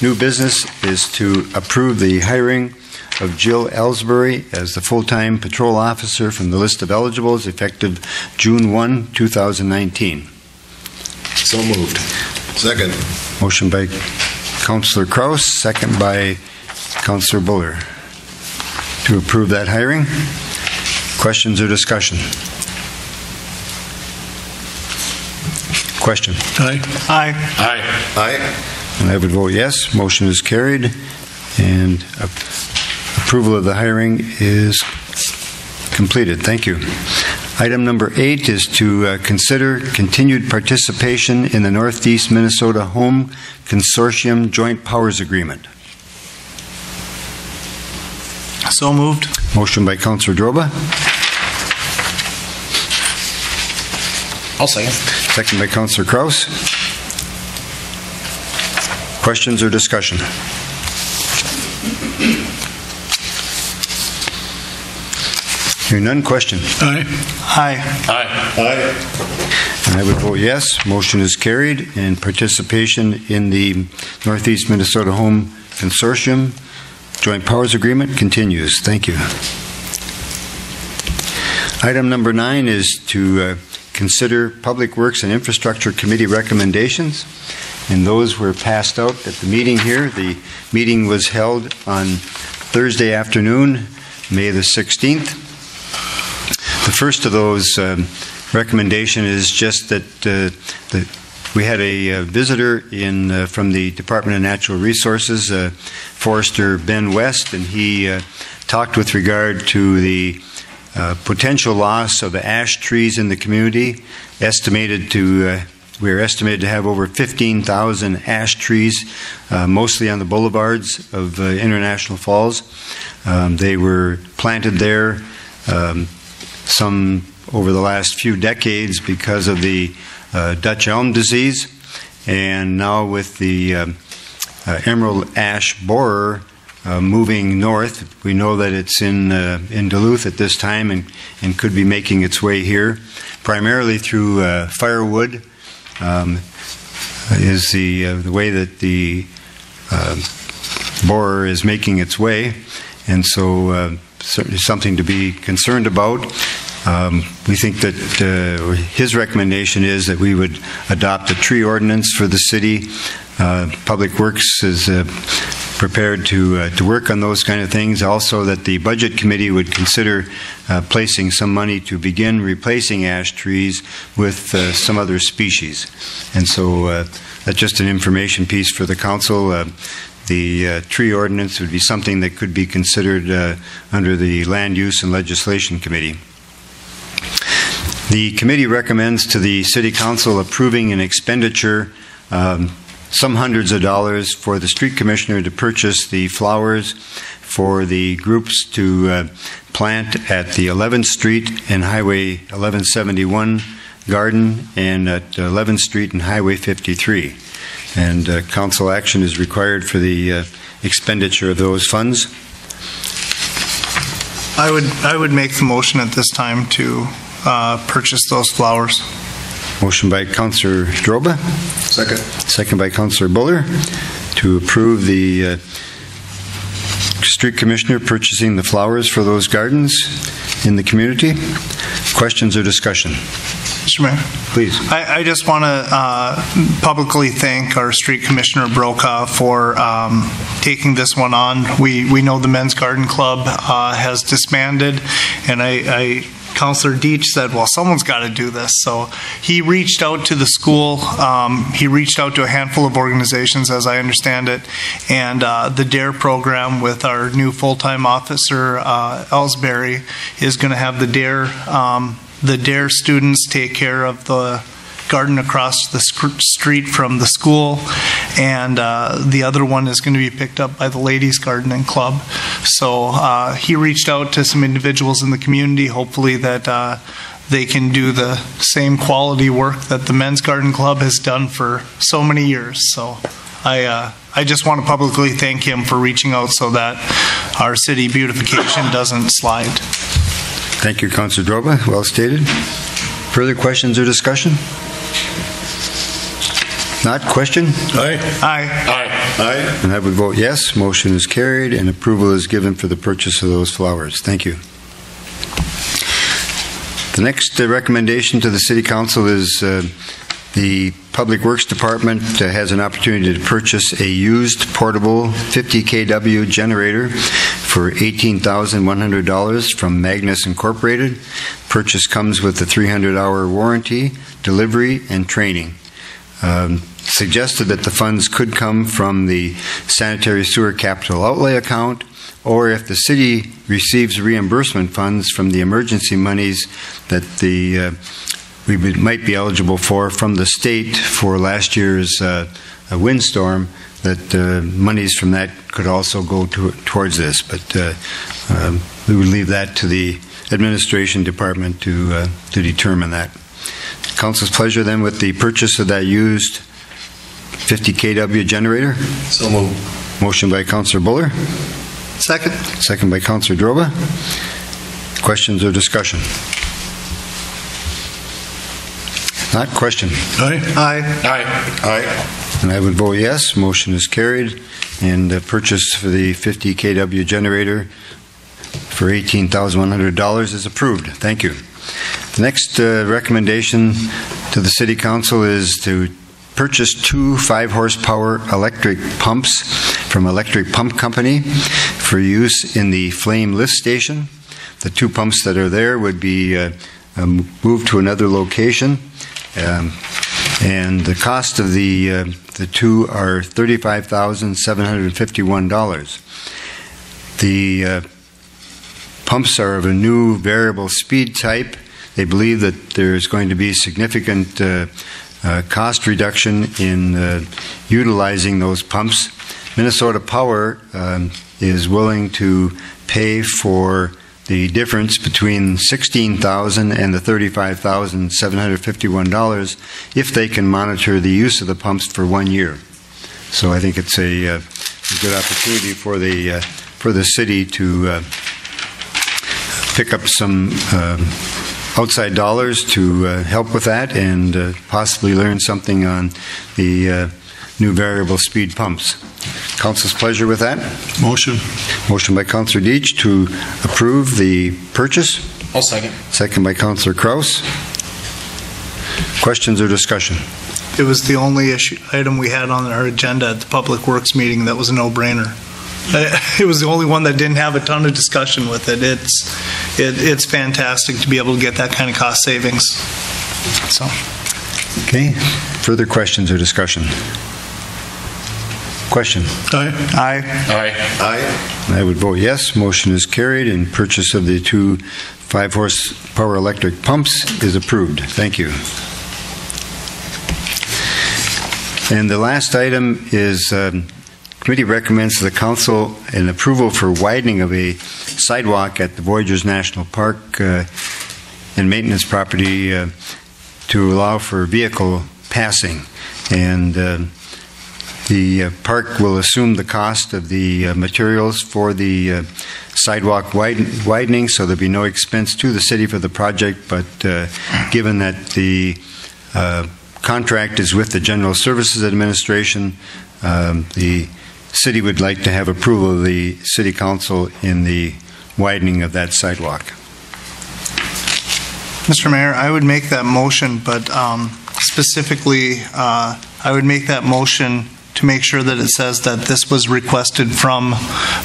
new business is to approve the hiring of Jill Ellsbury as the full-time patrol officer from the list of eligibles effective June 1, 2019. So moved. Second. Motion by Councillor Kraus, second by Councillor Buller to approve that hiring. Questions or discussion? Question? Aye. Aye. And I would vote yes. Motion is carried, and approval of the hiring is completed. Thank you. Item number 8 is to consider continued participation in the Northeast Minnesota Home Consortium Joint Powers Agreement. So moved. Motion by Councillor Droba. I'll second. Second by Councillor Kraus. Questions or discussion? Hearing none, question. Aye. And I would vote yes. Motion is carried, and participation in the Northeast Minnesota Home Consortium Joint Powers Agreement continues. Thank you. Item number 9 is to consider Public Works and Infrastructure Committee recommendations, and those were passed out at the meeting here. The meeting was held on Thursday afternoon, May the 16th. The first of those recommendation is just that we had a visitor from the Department of Natural Resources, Forester Ben West, and he talked with regard to the potential loss of the ash trees in the community. We are estimated to have over 15,000 ash trees, mostly on the boulevards of International Falls. They were planted there some over the last few decades because of the Dutch elm disease, and now with the emerald ash borer moving north, we know that it's in Duluth at this time and could be making its way here, primarily through firewood. Is the way that the borer is making its way, and so certainly something to be concerned about. We think that his recommendation is that we would adopt a tree ordinance for the city. Public Works is prepared to work on those kind of things. Also, that the Budget Committee would consider placing some money to begin replacing ash trees with some other species. And so that's just an information piece for the council. The tree ordinance would be something that could be considered under the Land Use and Legislation Committee. The committee recommends to the City Council approving an expenditure, some hundreds of dollars, for the street commissioner to purchase the flowers for the groups to plant at the 11th Street and Highway 1171 garden, and at 11th Street and Highway 53. And council action is required for the expenditure of those funds. I would make the motion at this time to purchase those flowers. Motion by Councillor Droba. Second. Second by Councillor Buller to approve the street commissioner purchasing the flowers for those gardens in the community. Questions or discussion? Mr. Mayor? Please. I just want to publicly thank our street commissioner Brokaw for taking this one on. We know the Men's Garden Club has disbanded, and Councillor Deach said, well, someone's got to do this. So he reached out to the school. He reached out to a handful of organizations, as I understand it, and the DARE program with our new full-time officer, Ellsbury, is going to have the DARE students take care of the garden across the street from the school, and the other one is going to be picked up by the Ladies Gardening Club. So he reached out to some individuals in the community, hopefully that they can do the same quality work that the Men's Garden Club has done for so many years. So I just want to publicly thank him for reaching out so that our city beautification doesn't slide. Thank you, Councillor Droba. Well stated. Further questions or discussion? Not question? Aye. Aye. And I would vote yes. Motion is carried and approval is given for the purchase of those flowers. Thank you. The next recommendation to the City Council is the Public Works Department has an opportunity to purchase a used portable 50 kW generator for $18,100 from Magnus Incorporated. Purchase comes with a 300-hour warranty, delivery, and training. Suggested that the funds could come from the sanitary sewer capital outlay account, or if the city receives reimbursement funds from the emergency monies that we might be eligible for from the state for last year's windstorm, that monies from that could also go towards this. But we would leave that to the administration department to determine that. Council's pleasure then with the purchase of that used 50 kW generator. So moved. Motion by Councillor Buller. Second. Second by Councillor Droba. Questions or discussion? Not question. Aye. Aye. And I would vote yes. Motion is carried. And the purchase for the 50 kW generator for $18,100 is approved. Thank you. The next recommendation to the City Council is to purchase 2 5-horsepower electric pumps from Electric Pump Company for use in the Flame Lift Station. The 2 pumps that are there would be moved to another location. And the cost of the 2 are $35,751. The pumps are of a new variable speed type. They believe that there's going to be significant cost reduction in utilizing those pumps. Minnesota Power is willing to pay for the difference between $16,000 and the $35,751 if they can monitor the use of the pumps for 1 year. So I think it's a good opportunity for the city to pick up some outside dollars to help with that and possibly learn something on the new variable speed pumps. Council's pleasure with that? Motion. Motion by Councillor Deach to approve the purchase. I'll second. Second by Councillor Kraus. Questions or discussion? It was the only item we had on our agenda at the Public Works meeting that was a no-brainer. It was the only one that didn't have a ton of discussion with it. It's fantastic to be able to get that kind of cost savings. So. Okay. Further questions or discussion? Question? Aye. Aye. I would vote yes. Motion is carried and purchase of the 2 5-horsepower electric pumps is approved. Thank you. And the last item is committee recommends to the council an approval for widening of a sidewalk at the Voyageurs National Park and maintenance property to allow for vehicle passing. And the park will assume the cost of the materials for the sidewalk widening, so there'll be no expense to the city for the project, but given that the contract is with the General Services Administration, the city would like to have approval of the City Council in the widening of that sidewalk. Mr. Mayor, I would make that motion, but specifically, I would make that motion to make sure that it says that this was requested from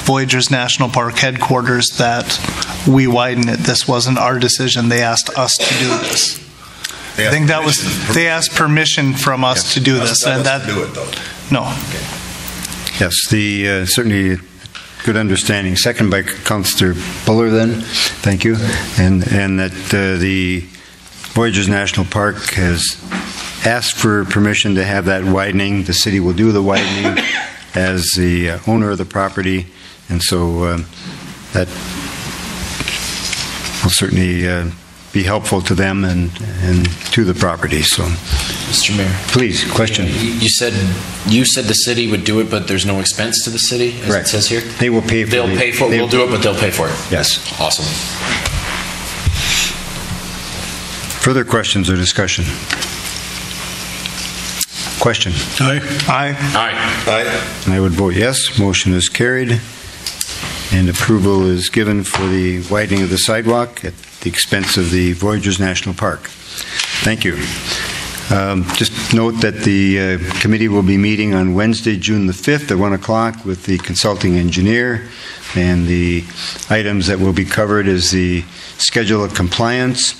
Voyageurs National Park headquarters, that we widen it. This wasn't our decision. They asked us to do this. I think that was, they asked permission from us to do this. And that, do it, though. no. Yes, the certainly good understanding. Second by Councillor Buller then. Thank you. And that the Voyageurs National Park has asked for permission to have that widening. The city will do the widening as the owner of the property, and so that will certainly be helpful to them and to the property. So, Mr. Mayor. Please, question. You said the city would do it, but there's no expense to the city, as Correct. it says here? They will pay for it. They'll pay for it. We'll do it, but they'll pay for it. Yes. Awesome. Further questions or discussion? Question? Aye. Aye. Aye. I would vote yes. Motion is carried, and approval is given for the widening of the sidewalk at the expense of the Voyageurs National Park. Thank you. Just note that the committee will be meeting on Wednesday, June the 5th at 1 o'clock with the consulting engineer, and the items that will be covered is the schedule of compliance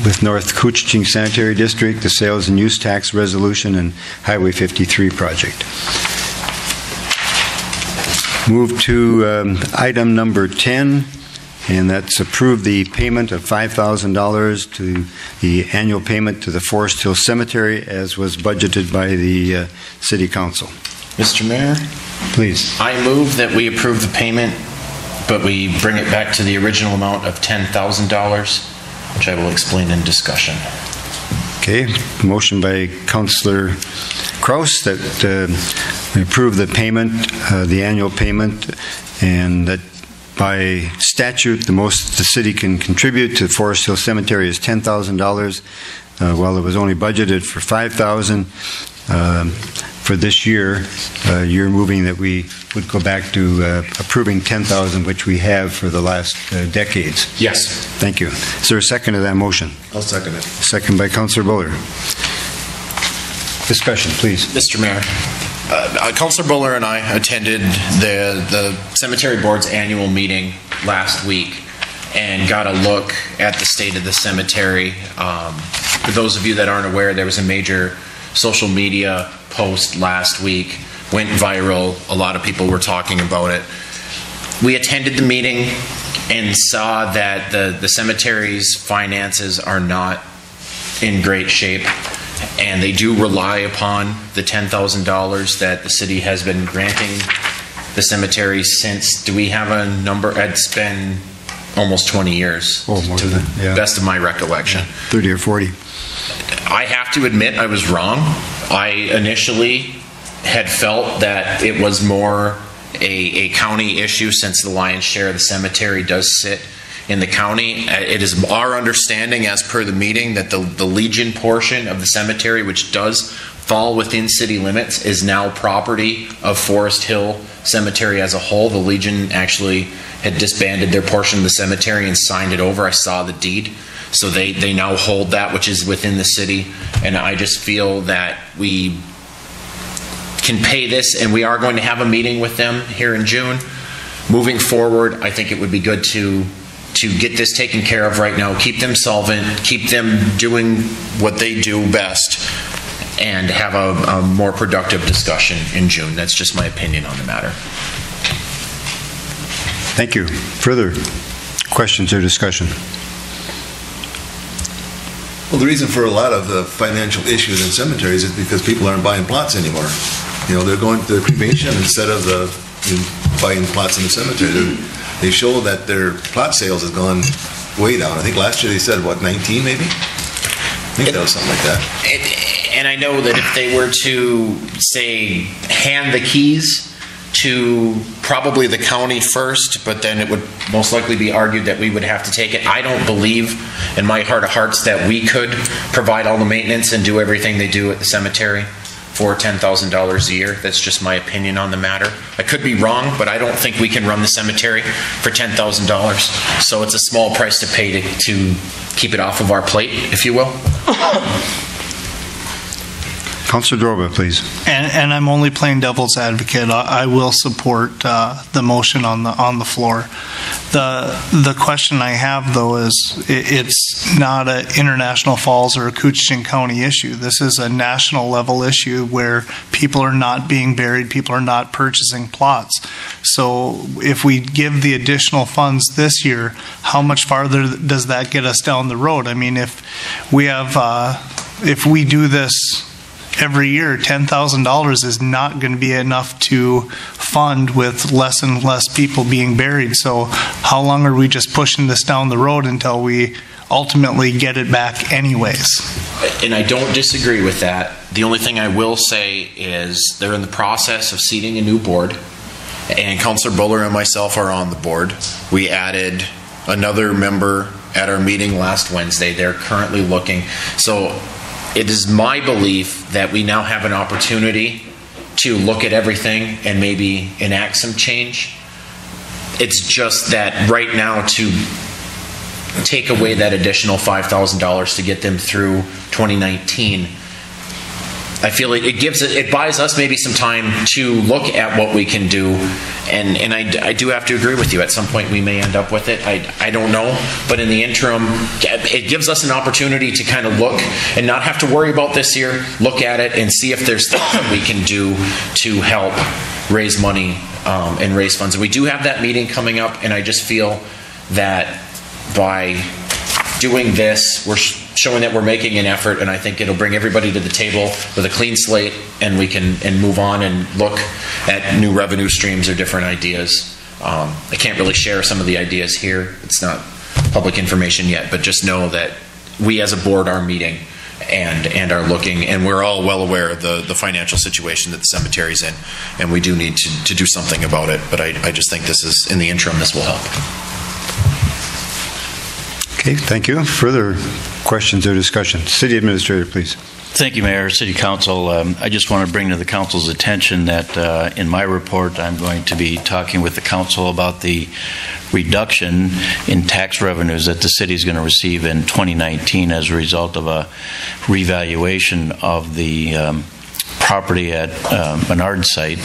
with North Couchiching Sanitary District, the sales and use tax resolution, and Highway 53 project. Move to item number 10, and that's approve the payment of $5,000 to the annual payment to the Forest Hill Cemetery as was budgeted by the City Council. Mr. Mayor? Please. I move that we approve the payment, but we bring it back to the original amount of $10,000, which I will explain in discussion. Okay, motion by Councillor Kraus that we approve the payment, the annual payment, and that by statute, the most the city can contribute to Forest Hill Cemetery is $10,000, while it was only budgeted for $5,000 for this year. You're moving that we would go back to approving $10,000, which we have for the last decades. Yes. Thank you. Is there a second to that motion? I'll second it. Second by Councillor Buller. Discussion, please. Mr. Mayor, Councillor Buller and I attended the Cemetery Board's annual meeting last week and got a look at the state of the cemetery. For those of you that aren't aware, there was a major social media post last week, went viral. A lot of people were talking about it. We attended the meeting and saw that the cemetery's finances are not in great shape, and they do rely upon the $10,000 that the city has been granting the cemetery since, do we have a number? It's been almost 20 years, Oh, more to than that, the yeah. best of my recollection. 30 or 40. I have to admit I was wrong. I initially had felt that it was more a county issue since the lion's share of the cemetery does sit in the county. It is our understanding as per the meeting that the Legion portion of the cemetery, which does fall within city limits, is now property of Forest Hill Cemetery as a whole. The Legion actually had disbanded their portion of the cemetery and signed it over. I saw the deed. So they now hold that which is within the city, and I just feel that we can pay this, and we are going to have a meeting with them here in June. Moving forward, I think it would be good to get this taken care of right now, keep them solvent, keep them doing what they do best, and have a more productive discussion in June. That's just my opinion on the matter. Thank you. Further questions or discussion? Well, the reason for a lot of the financial issues in cemeteries is because people aren't buying plots anymore. You know, they're going to the cremation instead of buying plots in the cemetery. They show that their plot sales has gone way down. I think last year they said, what, 19 maybe? I think that was something like that. And I know that if they were to, say, hand the keys to probably the county first, but then it would most likely be argued that we would have to take it. I don't believe in my heart of hearts that we could provide all the maintenance and do everything they do at the cemetery for $10,000 a year. That's just my opinion on the matter. I could be wrong, but I don't think we can run the cemetery for $10,000. So it's a small price to pay to keep it off of our plate, if you will. Councilor Droba, please. And I'm only playing devil's advocate. I will support the motion on the floor. The question I have, though, is it's not an International Falls or a Coochin County issue. This is a national level issue where people are not being buried, people are not purchasing plots. So if we give the additional funds this year, how much farther does that get us down the road? I mean, if we do this every year, $10,000 is not going to be enough to fund with less and less people being buried. So how long are we just pushing this down the road until we ultimately get it back anyways? And I don't disagree with that. The only thing I will say is they're in the process of seating a new board, and Councilor Buller and myself are on the board. We added another member at our meeting last Wednesday. They're currently looking. So it is my belief that we now have an opportunity to look at everything and maybe enact some change. It's just that right now, to take away that additional $5,000 to get them through 2019, I feel like it buys us maybe some time to look at what we can do, and I do have to agree with you. At some point we may end up with it. I don't know, but in the interim, it gives us an opportunity to kind of look and not have to worry about this year. Look at it and see if there's things that we can do to help raise money and raise funds. And we do have that meeting coming up, and I just feel that by doing this, we're showing that we're making an effort, and I think it'll bring everybody to the table with a clean slate, and we can move on and look at new revenue streams or different ideas. I can't really share some of the ideas here. It's not public information yet, but just know that we as a board are meeting and are looking, and we're all well aware of the financial situation that the cemetery's in, and we do need to do something about it. But I just think this is, in the interim, this will help. Okay, thank you. Further questions or discussion? City Administrator, please. Thank you, Mayor, City Council. I just want to bring to the Council's attention that in my report, I'm going to be talking with the Council about the reduction in tax revenues that the city is going to receive in 2019 as a result of a revaluation of the property at Menard site.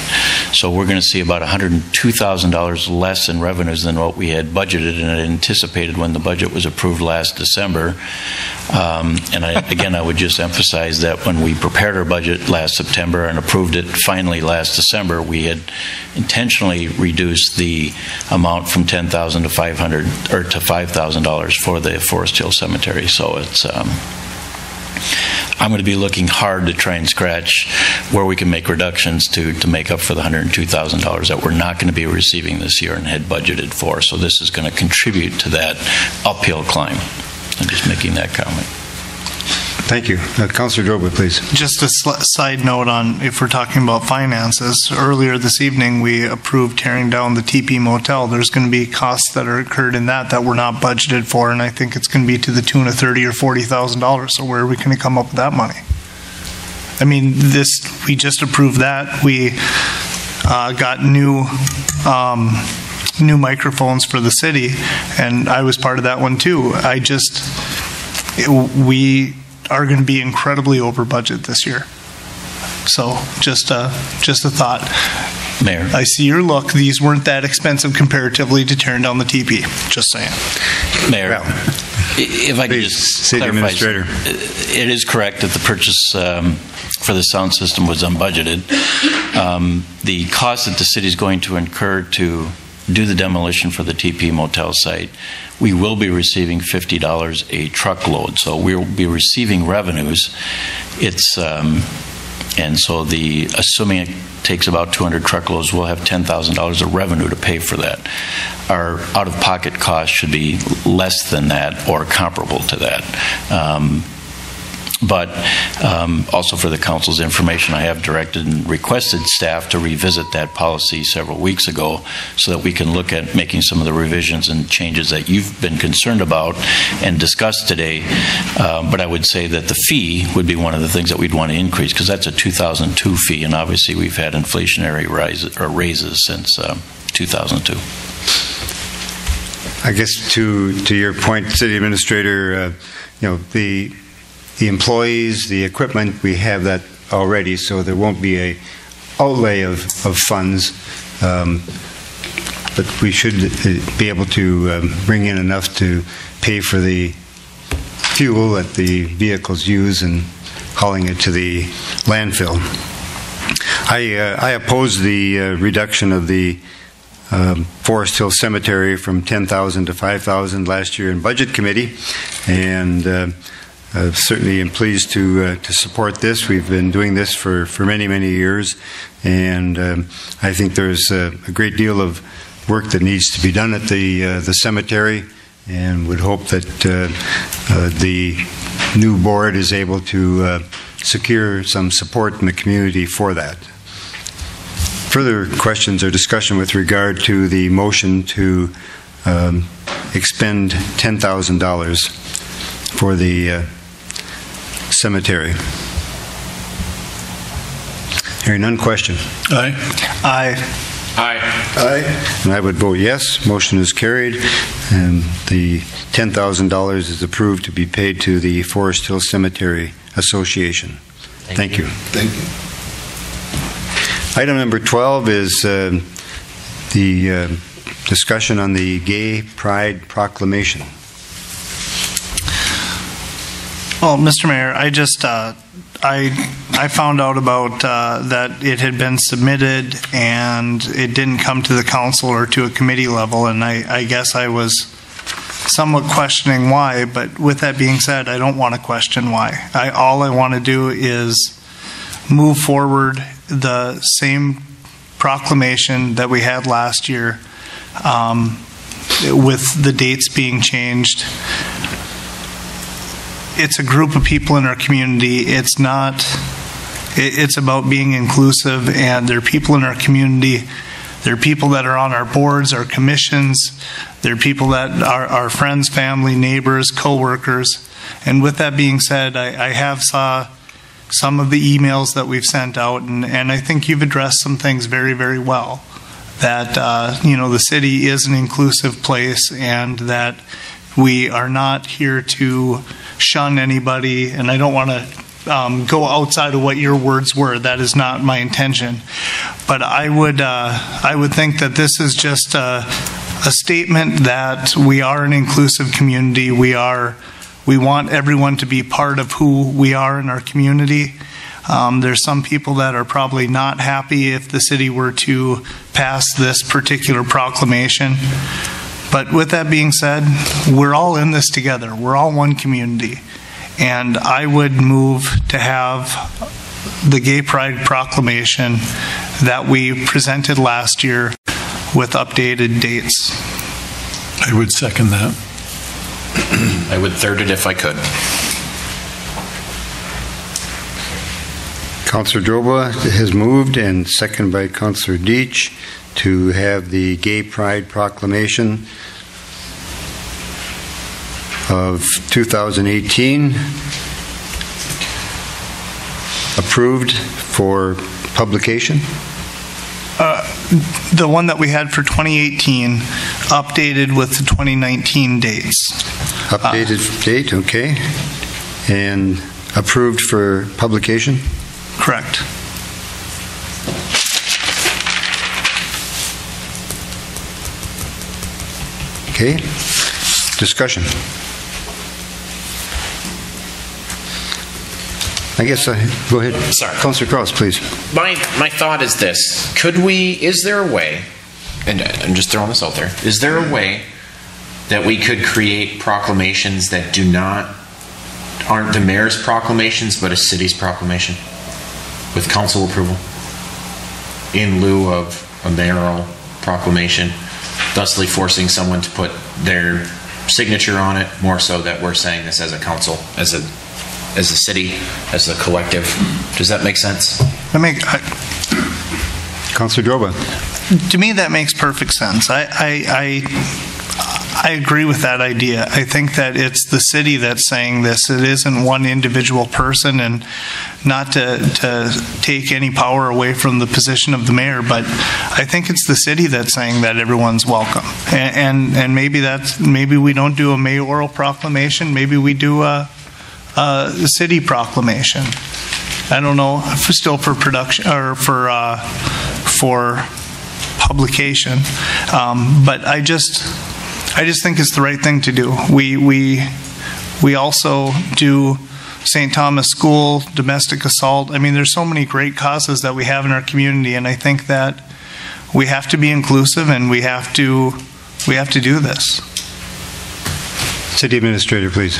So we're going to see about $102,000 less in revenues than what we had budgeted and anticipated when the budget was approved last December. I would just emphasize that when we prepared our budget last September and approved it finally last December, we had intentionally reduced the amount from $10,000 to $500 or to $5,000 for the Forest Hill Cemetery. So it's I'm going to be looking hard to try and scratch where we can make reductions to make up for the $102,000 that we're not going to be receiving this year and had budgeted for. So this is going to contribute to that uphill climb. I'm just making that comment. Thank you. Councilor Droba, please. Just a side note on, if we're talking about finances, earlier this evening we approved tearing down the TP Motel. There's going to be costs that are incurred in that we're not budgeted for, and I think it's going to be to the tune of $30,000 or $40,000. So where are we going to come up with that money? I mean, we just approved that. We got new microphones for the city, and I was part of that one too. We are going to be incredibly over budget this year. So just a thought. Mayor. I see your look. These weren't that expensive comparatively to tearing down the TP. Just saying. Mayor, if I could just clarify, it is correct that the purchase for the sound system was unbudgeted. The cost that the city is going to incur to do the demolition for the TP Motel site, we will be receiving $50 a truckload. So we'll be receiving revenues. And so assuming it takes about 200 truckloads, we'll have $10,000 of revenue to pay for that. Our out-of-pocket cost should be less than that or comparable to that. But also for the council's information, I have directed and requested staff to revisit that policy several weeks ago so that we can look at making some of the revisions and changes that you've been concerned about and discussed today. But I would say that the fee would be one of the things that we'd want to increase, because that's a 2002 fee, and obviously we've had inflationary raises since 2002. I guess to your point, City Administrator, the employees, the equipment, we have that already, so there won't be a outlay of funds, but we should be able to bring in enough to pay for the fuel that the vehicles use and hauling it to the landfill. I oppose the reduction of the Forest Hill Cemetery from 10,000 to 5,000 last year in Budget Committee, and certainly am pleased to support this. We've been doing this for many, many years, and I think there's a great deal of work that needs to be done at the cemetery, and would hope that the new board is able to secure some support in the community for that. Further questions or discussion with regard to the motion to expend $10,000 for the cemetery? Hearing none, question. Aye. Aye. Aye. Aye. And I would vote yes. Motion is carried, and the $10,000 is approved to be paid to the Forest Hill Cemetery Association. Thank you. Thank you. Item number 12 is the discussion on the Gay Pride Proclamation. Well, Mr. Mayor, I just I found out about that it had been submitted and it didn't come to the council or to a committee level, and I guess I was somewhat questioning why. But with that being said, I don't want to question why. All I want to do is move forward the same proclamation that we had last year, with the dates being changed. It's a group of people in our community. It's about being inclusive, and there are people in our community. There are people that are on our boards, our commissions. There are people that are our friends, family, neighbors, co-workers. And with that being said, I have saw some of the emails that we've sent out, and I think you've addressed some things very, very well. That the city is an inclusive place, and that we are not here to shun anybody. And I don't want to go outside of what your words were. That is not my intention. But I would think that this is just a statement that we are an inclusive community. We want everyone to be part of who we are in our community. There's some people that are probably not happy if the city were to pass this particular proclamation. But with that being said, we're all in this together. We're all one community. And I would move to have the Gay Pride Proclamation that we presented last year with updated dates. I would second that. I would third it if I could. Councillor Droba has moved, and second by Councillor Deitch, to have the Gay Pride Proclamation of 2018 approved for publication. The one that we had for 2018 updated with the 2019 dates. Updated date, okay. And approved for publication? Correct. Okay. Discussion. I guess, go ahead. Sorry. Councillor Kraus, please. My thought is this. Is there a way, and I'm just throwing this out there, is there a way that we could create proclamations that aren't the mayor's proclamations, but a city's proclamation with council approval in lieu of a mayoral proclamation, thusly forcing someone to put their signature on it, more so that we're saying this as a council, as a as a city, as a collective. Does that make sense? Councilor Droba. To me, that makes perfect sense. I agree with that idea. I think that it's the city that's saying this. It isn't one individual person, and not to take any power away from the position of the mayor, but I think it's the city that's saying that everyone's welcome. And maybe we don't do a mayoral proclamation. Maybe we do a city proclamation. I don't know, still for production or for publication. But I just think it's the right thing to do. We also do St. Thomas School, domestic assault. I mean, there's so many great causes that we have in our community, and I think that we have to be inclusive, and we have to do this. City Administrator, please.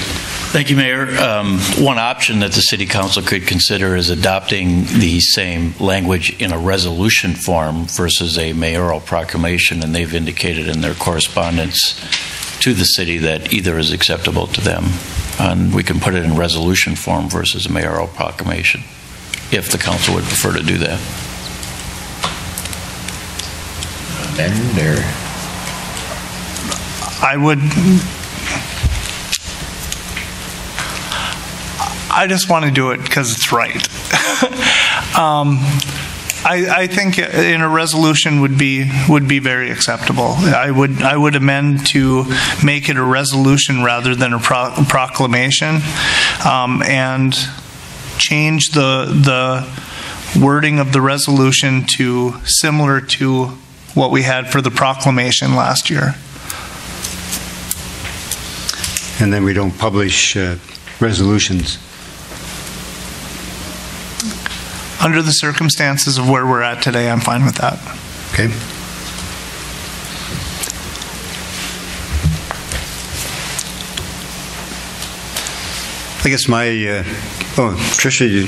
Thank you, Mayor. One option that the City Council could consider is adopting the same language in a resolution form versus a mayoral proclamation, and they've indicated in their correspondence to the city that either is acceptable to them. And we can put it in resolution form versus a mayoral proclamation, if the council would prefer to do that. Amend or? I just want to do it because it's right. I think in a resolution would be very acceptable. I would amend to make it a resolution rather than a proclamation, and change the wording of the resolution to similar to what we had for the proclamation last year. And then we don't publish resolutions. Under the circumstances of where we're at today, I'm fine with that. Okay. I guess Tricia,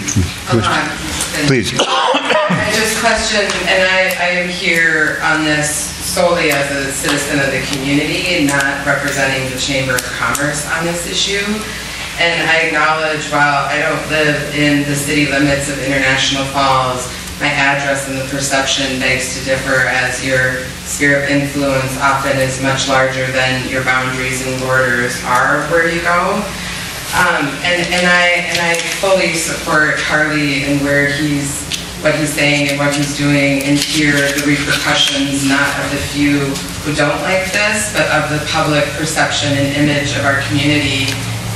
please. I just questioned, and I am here on this solely as a citizen of the community and not representing the Chamber of Commerce on this issue. And I acknowledge, while I don't live in the city limits of International Falls, my address and the perception begs to differ, as your sphere of influence often is much larger than your boundaries and borders are where you go. And I fully support Harley and what he's saying and what he's doing, and hear the repercussions, not of the few who don't like this, but of the public perception and image of our community.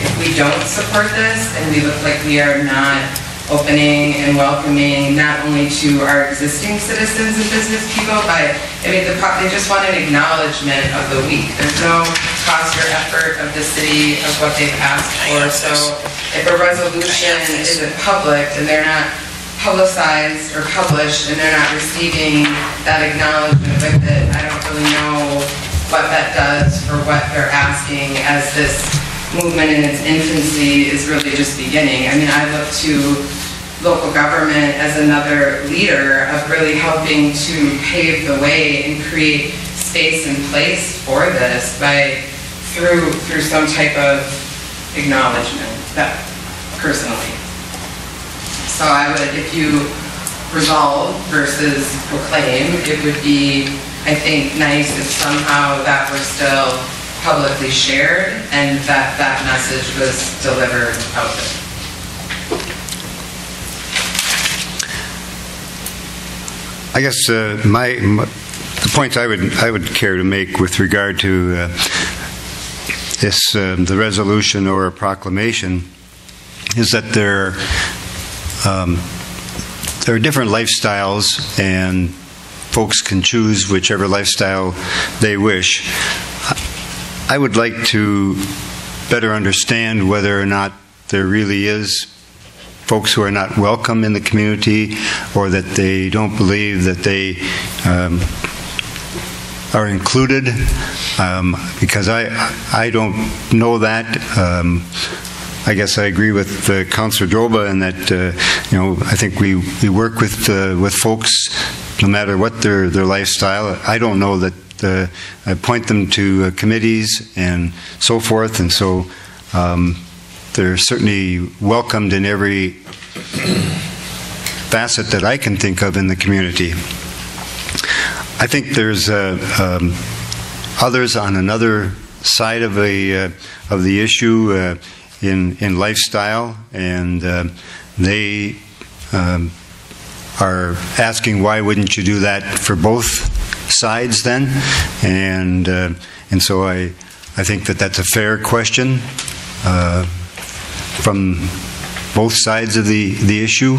If we don't support this, and we look like we are not opening and welcoming not only to our existing citizens and business people, but they just want an acknowledgement of the week. There's no cost or effort of the city of what they've asked for. So if a resolution isn't public and they're not publicized or published and they're not receiving that acknowledgement with it, I don't really know what that does for what they're asking, as this movement in its infancy is really just beginning. I mean, I look to local government as another leader of really helping to pave the way and create space and place for this through some type of acknowledgement, that personally. So I would, if you resolve versus proclaim, it would be, I think, nice if somehow that were still publicly shared and that message was delivered out there. I guess the points I would care to make with regard to the resolution or a proclamation is that there are different lifestyles, and folks can choose whichever lifestyle they wish. I would like to better understand whether or not there really is folks who are not welcome in the community, or that they don't believe that they are included, because I don't know that. I guess I agree with Councillor Droba in that I think we work with folks no matter what their lifestyle. I don't know that I point them to committees and so forth, and so they're certainly welcomed in every facet that I can think of in the community. I think there's others on another side of the issue in lifestyle, and they are asking, why wouldn't you do that for both sides then? And so I think that that's a fair question from both sides of the issue.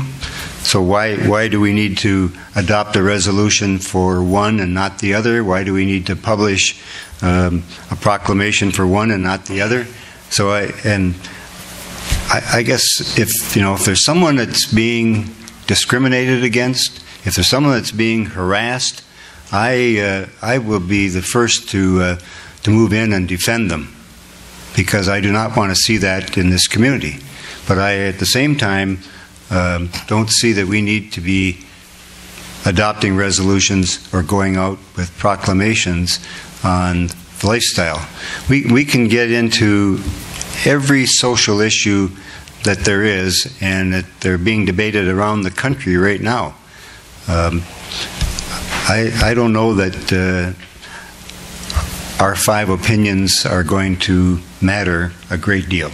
So why do we need to adopt a resolution for one and not the other? Why do we need to publish a proclamation for one and not the other? So I guess if there's someone that's being discriminated against, if there's someone that's being harassed, I will be the first to move in and defend them, because I do not want to see that in this community. But I, at the same time, don't see that we need to be adopting resolutions or going out with proclamations on lifestyle. We can get into every social issue that there is, and that they're being debated around the country right now. I don't know that our 5 opinions are going to matter a great deal.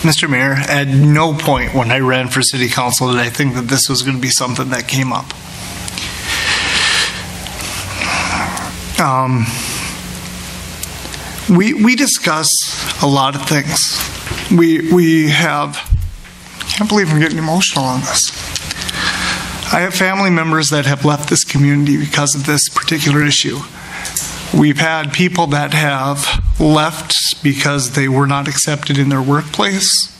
Mr. Mayor, at no point when I ran for city council did I think that this was going to be something that came up. We discuss a lot of things. We have, I can't believe I'm getting emotional on this. I have family members that have left this community because of this particular issue. We've had people that have left because they were not accepted in their workplace.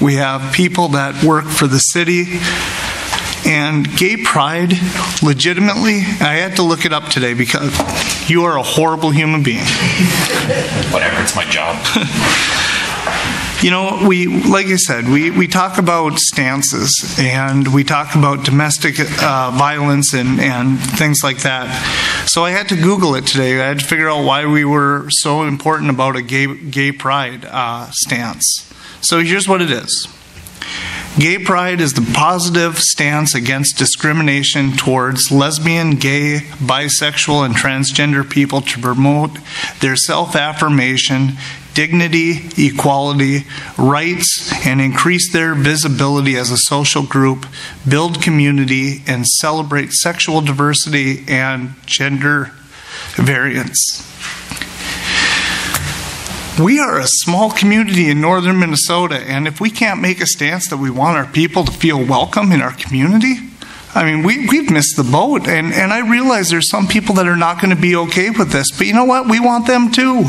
We have people that work for the city. And gay pride, legitimately, I had to look it up today because you are a horrible human being. Whatever, it's my job. Like I said, we talk about stances, and we talk about domestic violence and things like that. So I had to Google it today. I had to figure out why we were so important about a gay pride stance. So here's what it is. Gay pride is the positive stance against discrimination towards lesbian, gay, bisexual, and transgender people to promote their self-affirmation, dignity, equality, rights, and increase their visibility as a social group, build community, and celebrate sexual diversity and gender variance. We are a small community in northern Minnesota, and if we can't make a stance that we want our people to feel welcome in our community, I mean, we've missed the boat. And I realize there's some people that are not going to be okay with this, but you know what? We want them too.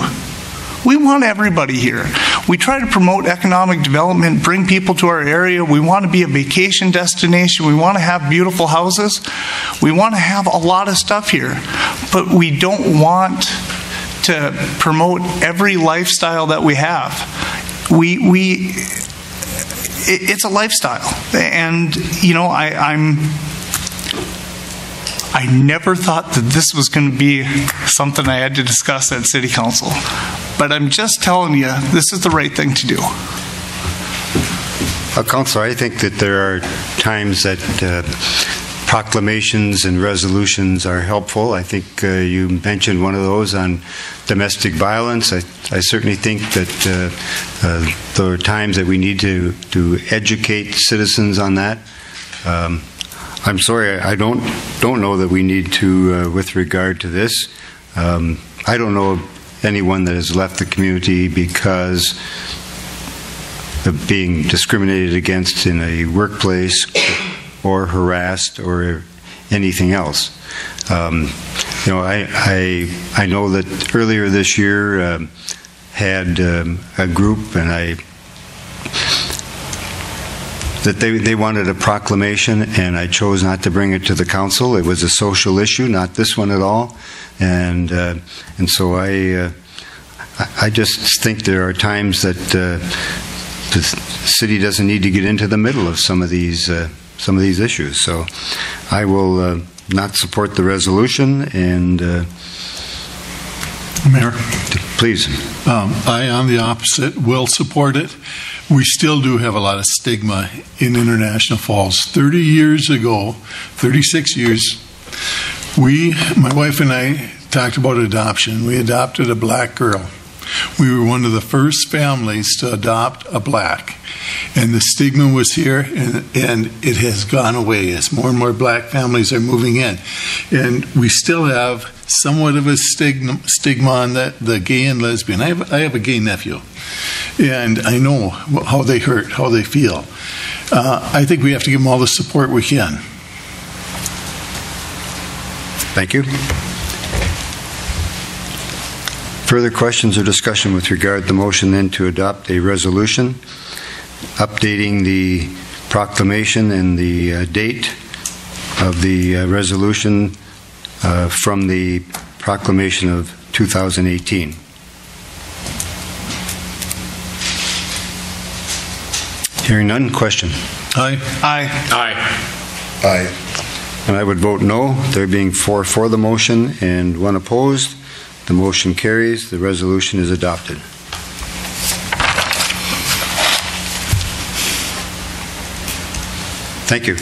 We want everybody here. We try to promote economic development, bring people to our area. We want to be a vacation destination. We want to have beautiful houses. We want to have a lot of stuff here, but we don't want to promote every lifestyle that we have. It's a lifestyle, and I never thought that this was going to be something I had to discuss at City Council, but I'm just telling you, this is the right thing to do. Councilor, I think that there are times that proclamations and resolutions are helpful. I think you mentioned one of those on domestic violence. I certainly think that there are times that we need to educate citizens on that. I'm sorry, I don't know that we need to with regard to this. I don't know anyone that has left the community because of being discriminated against in a workplace or harassed or anything else. I know that earlier this year had a group, and that they wanted a proclamation, and I chose not to bring it to the council. It was a social issue, not this one at all, and so I just think there are times that the city doesn't need to get into the middle of some of these issues. So I will not support the resolution, and Mayor. Please. I, on the opposite, will support it. We still do have a lot of stigma in International Falls. 30 years ago, 36 years, my wife and I talked about adoption. We adopted a black girl. We were one of the first families to adopt a black. And the stigma was here, and it has gone away as more and more black families are moving in. And we still have somewhat of a stigma on the gay and lesbian. I have a gay nephew, and I know how they hurt, how they feel. I think we have to give them all the support we can. Thank you. Further questions or discussion with regard to the motion then to adopt a resolution updating the proclamation and the date of the resolution from the proclamation of 2018. Hearing none, question. Aye. Aye. Aye. Aye. And I would vote no, there being 4 for the motion and 1 opposed. The motion carries. The resolution is adopted. Thank you.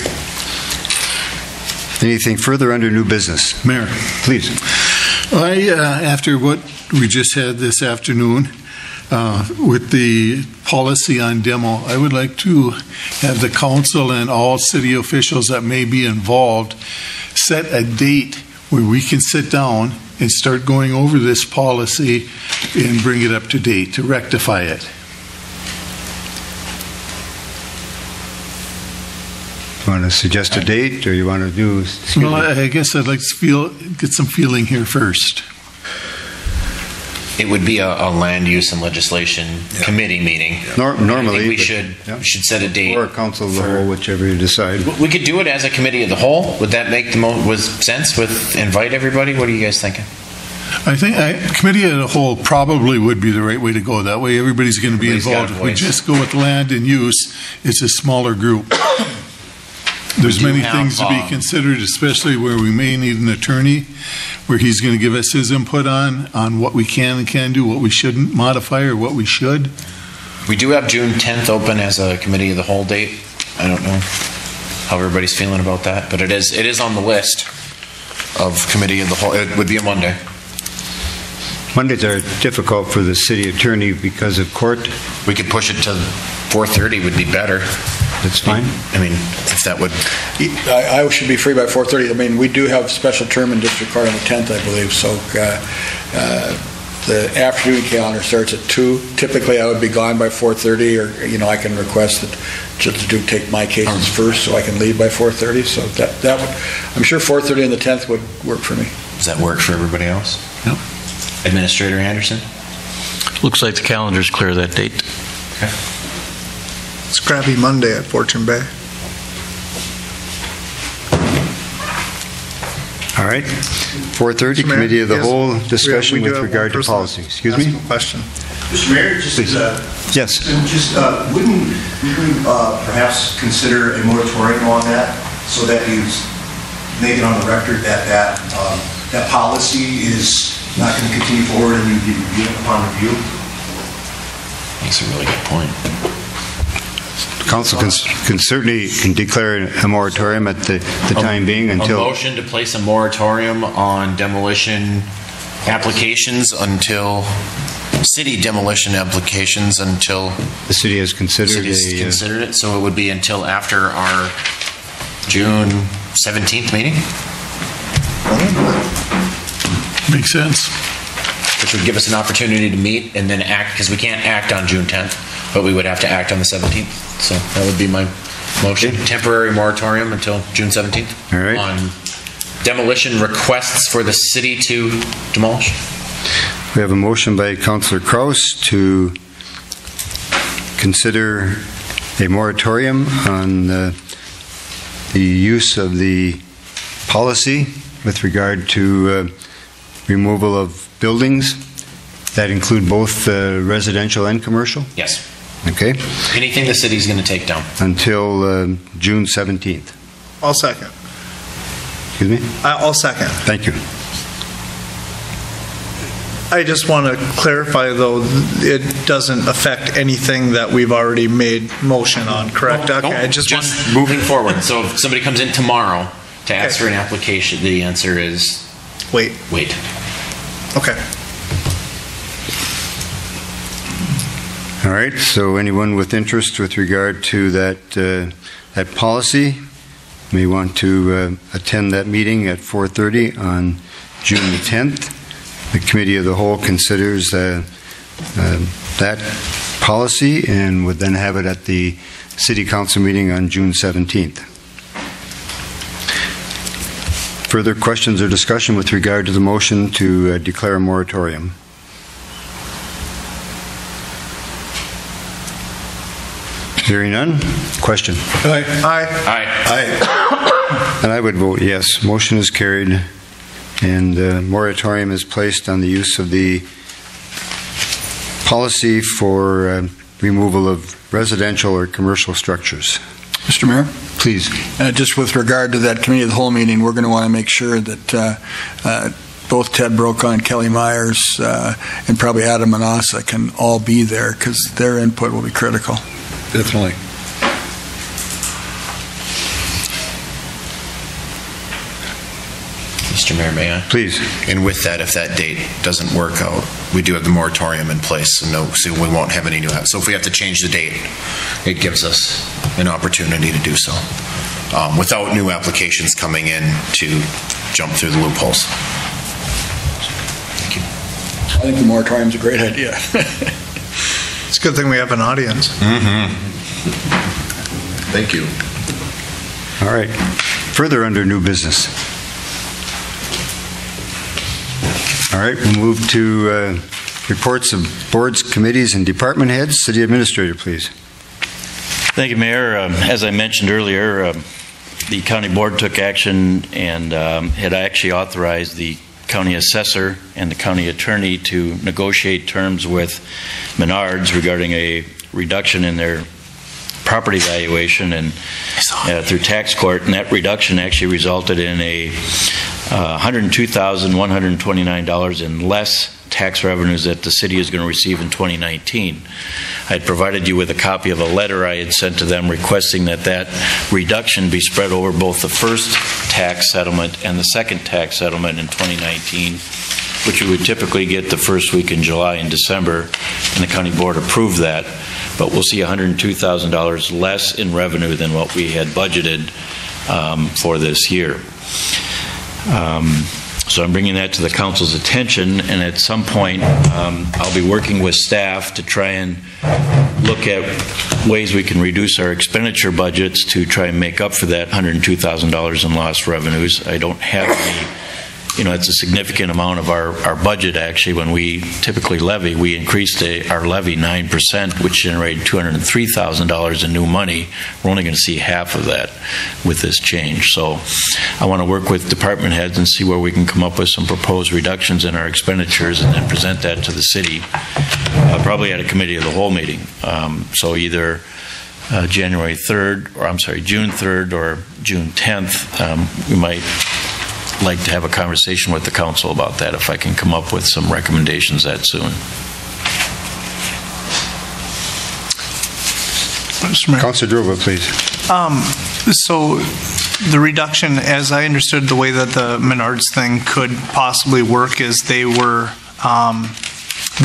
Anything further under new business? Mayor. Please. After what we just had this afternoon with the policy on demo, I would like to have the council and all city officials that may be involved set a date where we can sit down and start going over this policy and bring it up to date to rectify it. You want to suggest a date, or you want to do? Well, I guess I'd like to get some feeling here first. It would be a land use and legislation committee meeting. Normally, I think we should set a date. Or a council of the whole, whichever you decide. We could do it as a committee of the whole. Would that make the most sense? With invite everybody. What are you guys thinking? I think committee of the whole probably would be the right way to go. That way, everybody's going to be involved. If we just go with land and use, it's a smaller group. There's many things to be considered, especially where we may need an attorney, where he's going to give us his input on what we can and can't do, what we shouldn't modify, or what we should. We do have June 10th open as a committee of the whole date. I don't know how everybody's feeling about that, but it is on the list of committee of the whole. It would be a Monday. Mondays are difficult for the city attorney because of court. We could push it to 4:30 would be better. That's fine. I mean, if that would... I should be free by 4:30. I mean, we do have special term in district court on the 10th, I believe, so the afternoon calendar starts at 2. Typically, I would be gone by 4:30, or, I can request that just to take my cases first so I can leave by 4:30. So that would, I'm sure 4:30 on the 10th would work for me. Does that work for everybody else? Yep. Administrator Anderson? Looks like the calendar's clear that date. Okay. Scrappy Monday at Fortune Bay. All right. 4:30, committee of the whole discussion with regard to policy. Excuse me? Question. Mr. Mayor, Yes. Wouldn't we perhaps consider a moratorium on that so that you make it on the record that policy is not going to continue forward and you review it upon review? That's a really good point. Council can certainly declare a moratorium at the time being until... A motion to place a moratorium on demolition applications until... city demolition applications until... The city has considered it, so it would be until after our June 17th meeting? Makes sense. Which would give us an opportunity to meet and then act, because we can't act on June 10th, but we would have to act on the 17th. So that would be my motion. Temporary moratorium until June 17th. All right. On demolition requests for the city to demolish. We have a motion by Councillor Kraus to consider a moratorium on the use of the policy with regard to removal of buildings that include both residential and commercial? Yes. Okay. Anything the city's going to take down. Until June 17th. I'll second. Excuse me? I'll second. Thank you. I just want to clarify, though, it doesn't affect anything that we've already made motion on, correct? Okay, I just moving forward. So if somebody comes in tomorrow to ask for an application, the answer is wait. Okay. All right, so anyone with interest with regard to that policy may want to attend that meeting at 4:30 on June the 10th. The Committee of the Whole considers that policy and would then have it at the City Council meeting on June 17th. Further questions or discussion with regard to the motion to declare a moratorium? Hearing none. Question. Aye. And I would vote yes. Motion is carried, and moratorium is placed on the use of the policy for removal of residential or commercial structures. Mr. Mayor? Please. Just with regard to that Committee of the Whole meeting, we're going to want to make sure that both Ted Brokaw and Kelly Myers and probably Adam Manassa can all be there, because their input will be critical. Definitely. Mr. Mayor, may I? Please. And with that, if that date doesn't work out, we do have the moratorium in place, so we won't have any new. So if we have to change the date, it gives us an opportunity to do so without new applications coming in to jump through the loopholes. Thank you. I think the moratorium's a great idea. It's a good thing we have an audience. Thank you. All right. Further under new business. All right, we'll move to reports of boards, committees, and department heads. City Administrator, please. Thank you, Mayor. As I mentioned earlier, the county board took action and had actually authorized the county assessor and the county attorney to negotiate terms with Menards regarding a reduction in their property valuation and through tax court, and that reduction actually resulted in a $102,129 in less tax revenues that the city is going to receive in 2019. I had provided you with a copy of a letter I had sent to them requesting that that reduction be spread over both the first tax settlement and the second tax settlement in 2019, which we would typically get the first week in July and December, and the county board approved that. But we'll see $102,000 less in revenue than what we had budgeted for this year. So I'm bringing that to the council's attention, and at some point I'll be working with staff to try and look at ways we can reduce our expenditure budgets to try and make up for that $102,000 in lost revenues. I don't have any, it's a significant amount of our budget actually. When we typically levy, we increased our levy 9%, which generated $203,000 in new money. We're only going to see half of that with this change. So I want to work with department heads and see where we can come up with some proposed reductions in our expenditures and then present that to the city, probably at a committee of the whole meeting. So either June 3rd or June 10th, we might like to have a conversation with the council about that if I can come up with some recommendations that soon. Councilor Drova, please. So the reduction, as I understood the way that the Menards thing could possibly work, is they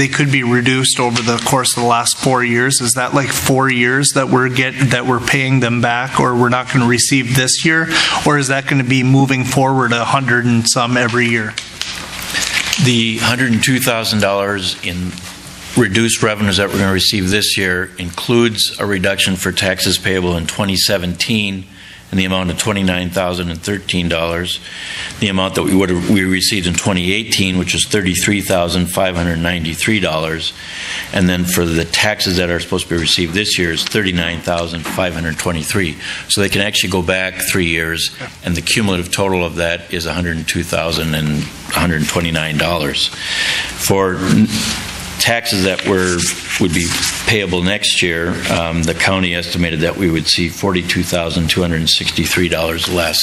could be reduced over the course of the last 4 years. Is that like 4 years that we're paying them back, or we're not going to receive this year, or is that going to be moving forward 100 and some every year? The $102,000 in reduced revenues that we're going to receive this year includes a reduction for taxes payable in 2017 in the amount of $29,013, the amount that we received in 2018, which is $33,593, and then for the taxes that are supposed to be received this year is $39,523. So they can actually go back 3 years, and the cumulative total of that is $102,129. For taxes that would be payable next year, the county estimated that we would see $42,263 less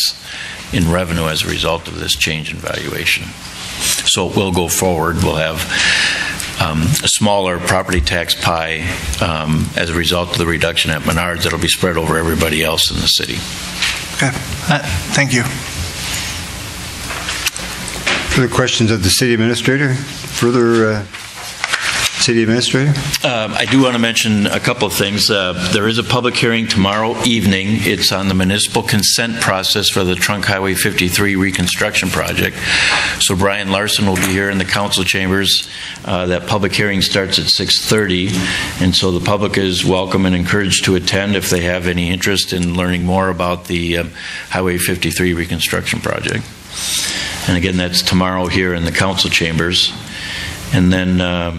in revenue as a result of this change in valuation. So it will go forward. We'll have a smaller property tax pie as a result of the reduction at Menards that'll be spread over everybody else in the city. Okay. Thank you. Further questions of the city administrator? Further, city administrator? I do want to mention a couple of things. There is a public hearing tomorrow evening. It's on the municipal consent process for the Trunk Highway 53 reconstruction project. So Brian Larson will be here in the council chambers. That public hearing starts at 6:30, and so the public is welcome and encouraged to attend if they have any interest in learning more about the Highway 53 reconstruction project. And again, that's tomorrow here in the council chambers. And then I'll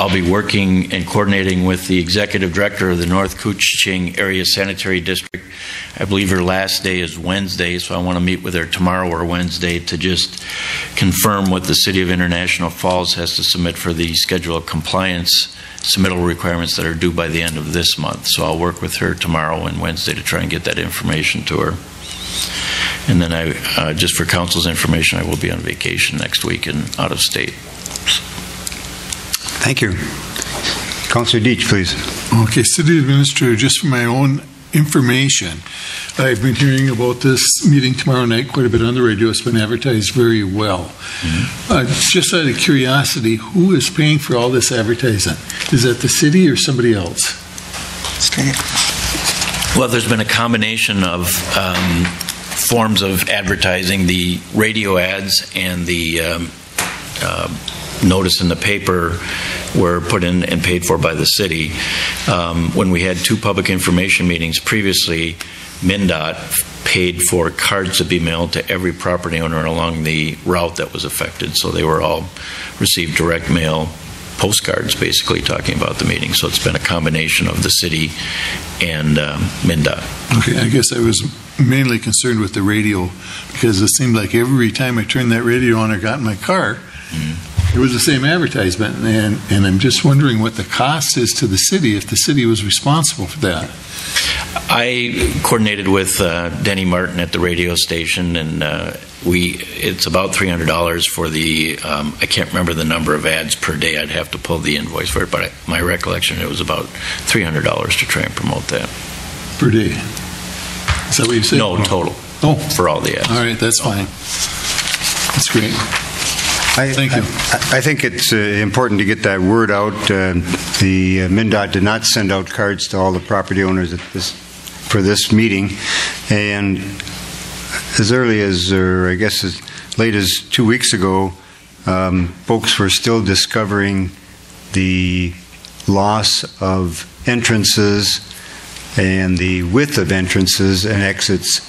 be working and coordinating with the executive director of the North Koochiching Area Sanitary District. I believe her last day is Wednesday, so I want to meet with her tomorrow or Wednesday to just confirm what the City of International Falls has to submit for the schedule of compliance submittal requirements that are due by the end of this month. So I'll work with her tomorrow and Wednesday to try and get that information to her. And then just for council's information, I will be on vacation next week and out of state. Thank you. Councilor Deitch, please. Okay, City Administrator, just for my own information, I've been hearing about this meeting tomorrow night quite a bit on the radio. It's been advertised very well. Just out of curiosity, who is paying for all this advertising? Is that the city or somebody else? Well, there's been a combination of forms of advertising. The radio ads and the notice in the paper were put in and paid for by the city. When we had two public information meetings previously, MnDOT paid for cards to be mailed to every property owner along the route that was affected. So they were all received direct mail postcards basically talking about the meeting. So it's been a combination of the city and MnDOT. Okay, I guess I was mainly concerned with the radio because it seemed like every time I turned that radio on or got in my car, it was the same advertisement, and I'm just wondering what the cost is to the city if the city was responsible for that. I coordinated with Denny Martin at the radio station, and it's about $300 for the, I can't remember the number of ads per day. I'd have to pull the invoice for it, but my recollection, it was about $300 to try and promote that. Per day? Is that what you said? No, total. Oh. For all the ads. All right, that's fine. That's great. Thank you. I think it's important to get that word out. The MnDOT did not send out cards to all the property owners for this meeting, and as early as, or I guess as late as 2 weeks ago, folks were still discovering the loss of entrances and the width of entrances and exits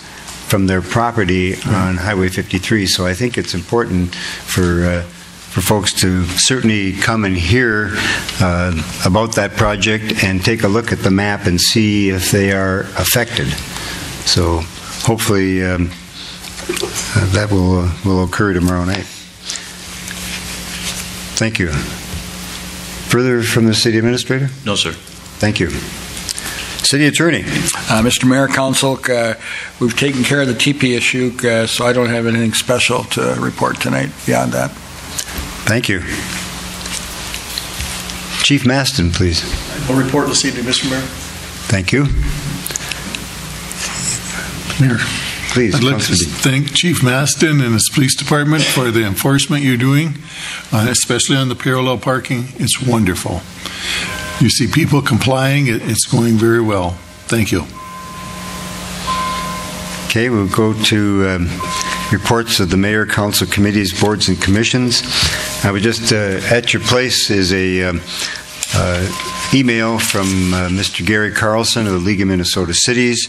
from their property on Highway 53. So I think it's important for folks to certainly come and hear about that project and take a look at the map and see if they are affected. So hopefully that will occur tomorrow night. Thank you. Further from the City Administrator? No, sir. Thank you. City Attorney. Mr. Mayor, Council, we've taken care of the TP issue, so I don't have anything special to report tonight beyond that. Thank you. Chief Maston, please. No report this evening, Mr. Mayor. Thank you. Mayor, please. I'd like to thank Chief Maston and his police department for the enforcement you're doing, especially on the parallel parking. It's wonderful. You see people complying, it's going very well. Thank you. Okay, we'll go to reports of the Mayor, Council, Committees, Boards, and Commissions. I would just, at your place is a email from Mr. Gary Carlson of the League of Minnesota Cities.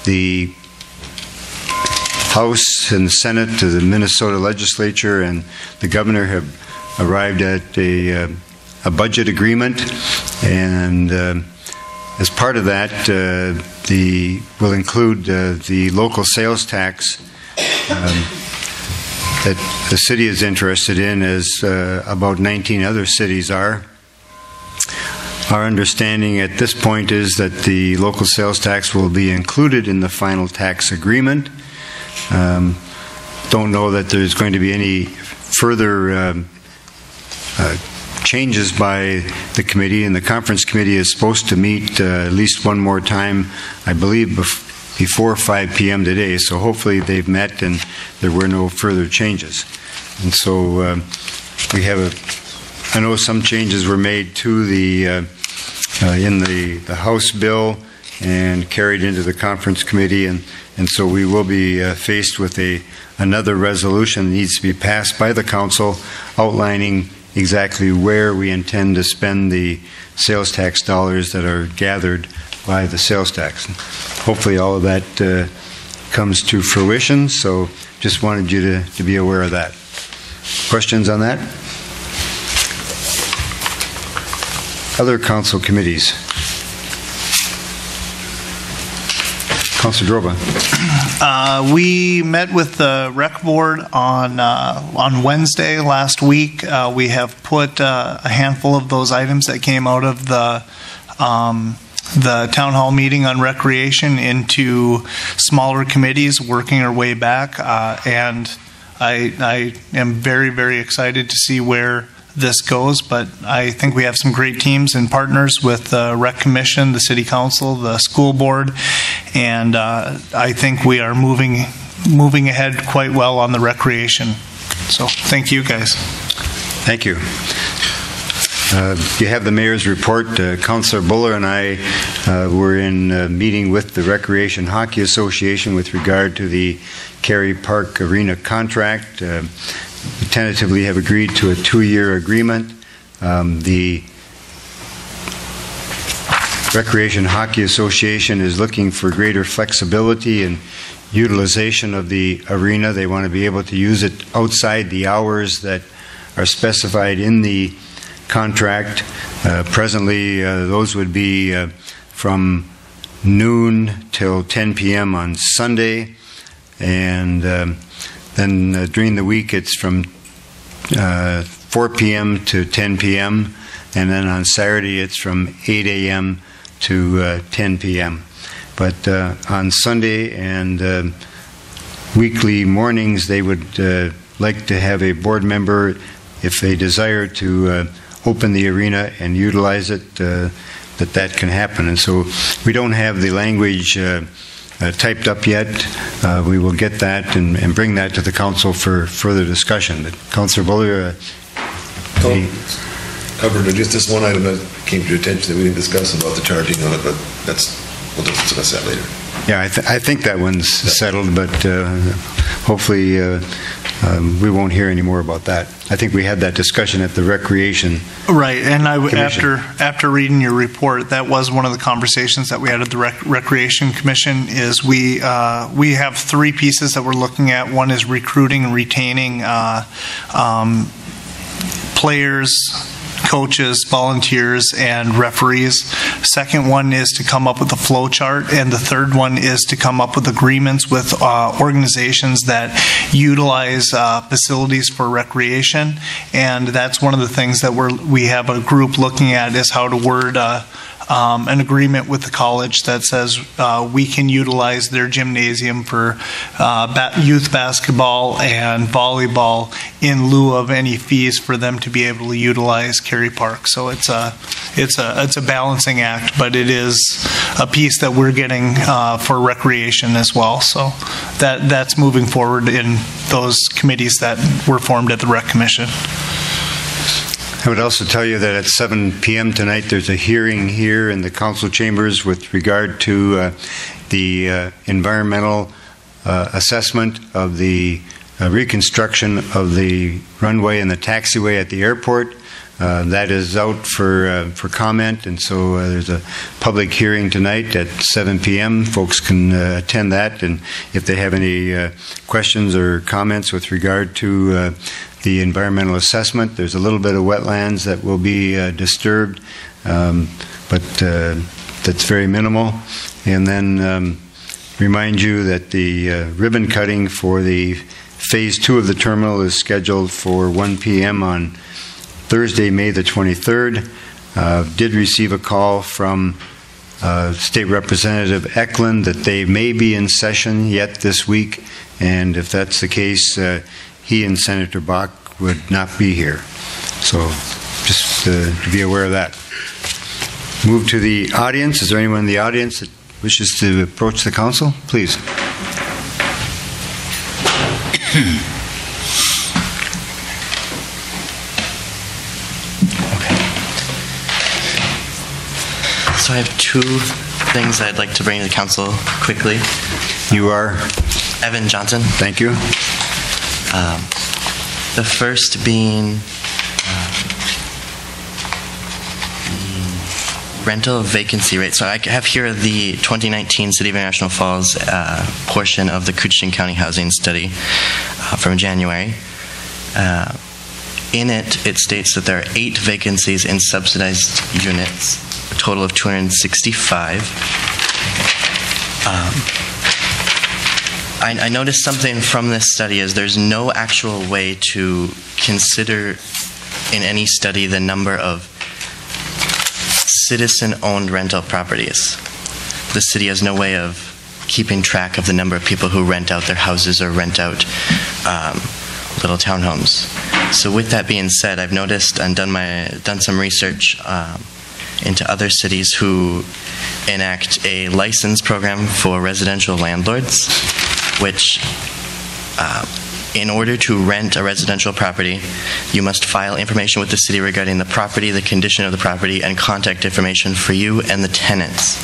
The House and Senate to the Minnesota Legislature and the Governor have arrived at a budget agreement, and as part of that, will include the local sales tax that the city is interested in, as about 19 other cities are. Our understanding at this point is that the local sales tax will be included in the final tax agreement. Don't know that there's going to be any further changes by the committee, and the conference committee is supposed to meet at least one more time, I believe, before 5 p.m. today, so hopefully they've met and there were no further changes. And so we have I know some changes were made to the in the House bill and carried into the conference committee, and so we will be faced with another resolution that needs to be passed by the council outlining exactly where we intend to spend the sales tax dollars that are gathered by the sales tax. Hopefully all of that comes to fruition, so just wanted you to be aware of that. Questions on that? Other council committees? Councilor Droba. We met with the rec board on Wednesday last week. We have put a handful of those items that came out of the town hall meeting on recreation into smaller committees, working our way back. And I am very, very excited to see where this goes, but I think we have some great teams and partners with the Rec Commission, the City Council, the school board, and I think we are moving ahead quite well on the recreation. So thank you, guys. Thank you. You have the mayor's report. Councilor Buller and I were in a meeting with the Recreation Hockey Association with regard to the Kerry Park Arena contract. We tentatively have agreed to a 2-year agreement. The Recreation Hockey Association is looking for greater flexibility and utilization of the arena. They want to be able to use it outside the hours that are specified in the contract. Presently, those would be from noon till 10 p.m. on Sunday, and then during the week it's from 4 p.m. to 10 p.m. and then on Saturday it's from 8 a.m. to 10 p.m. But on Sunday and weekly mornings they would like to have a board member, if they desire to open the arena and utilize it, that can happen. And so we don't have the language typed up yet. We will get that and bring that to the council for further discussion. But Councilor Buller, covered just this one item that came to your attention that we didn't discuss about the charging on it, but we'll discuss that later. Yeah, I think that one's settled, but hopefully we won't hear any more about that. I think we had that discussion at the Recreation Right, and Commission. after reading your report, that was one of the conversations that we had at the Recreation Commission. Is we have 3 pieces that we're looking at. One is recruiting and retaining players, coaches, volunteers, and referees. Second one is to come up with a flow chart, and the third one is to come up with agreements with organizations that utilize facilities for recreation. And that's one of the things that we have a group looking at, is how to word an agreement with the college that says we can utilize their gymnasium for youth basketball and volleyball in lieu of any fees for them to be able to utilize Kerry Park. So it's a balancing act, but it is a piece that we're getting for recreation as well. So that's moving forward in those committees that were formed at the Rec Commission. I would also tell you that at 7 p.m. tonight, there's a hearing here in the council chambers with regard to the environmental assessment of the reconstruction of the runway and the taxiway at the airport. That is out for comment, and so there's a public hearing tonight at 7 p.m. Folks can attend that, and if they have any questions or comments with regard to the environmental assessment, there's a little bit of wetlands that will be disturbed, but that's very minimal. And then remind you that the ribbon cutting for the Phase 2 of the terminal is scheduled for 1 p.m. on Thursday, May the 23rd. Did receive a call from State Representative Eklund that they may be in session yet this week and if that's the case, he and Senator Bach would not be here. So just to be aware of that. Move to the audience. Is there anyone in the audience that wishes to approach the council? Please. So I have two things I'd like to bring to the council quickly. You are? Evan Johnson. Thank you. The first being the rental vacancy rate. So I have here the 2019 City of International Falls portion of the Coochin County Housing Study from January. In it, it states that there are 8 vacancies in subsidized units, a total of 265. I noticed something from this study is there's no actual way to consider in any study the number of citizen-owned rental properties. The city has no way of keeping track of the number of people who rent out their houses or rent out little townhomes. So with that being said, I've noticed and done some research into other cities who enact a license program for residential landlords, which in order to rent a residential property, you must file information with the city regarding the property, the condition of the property, and contact information for you and the tenants,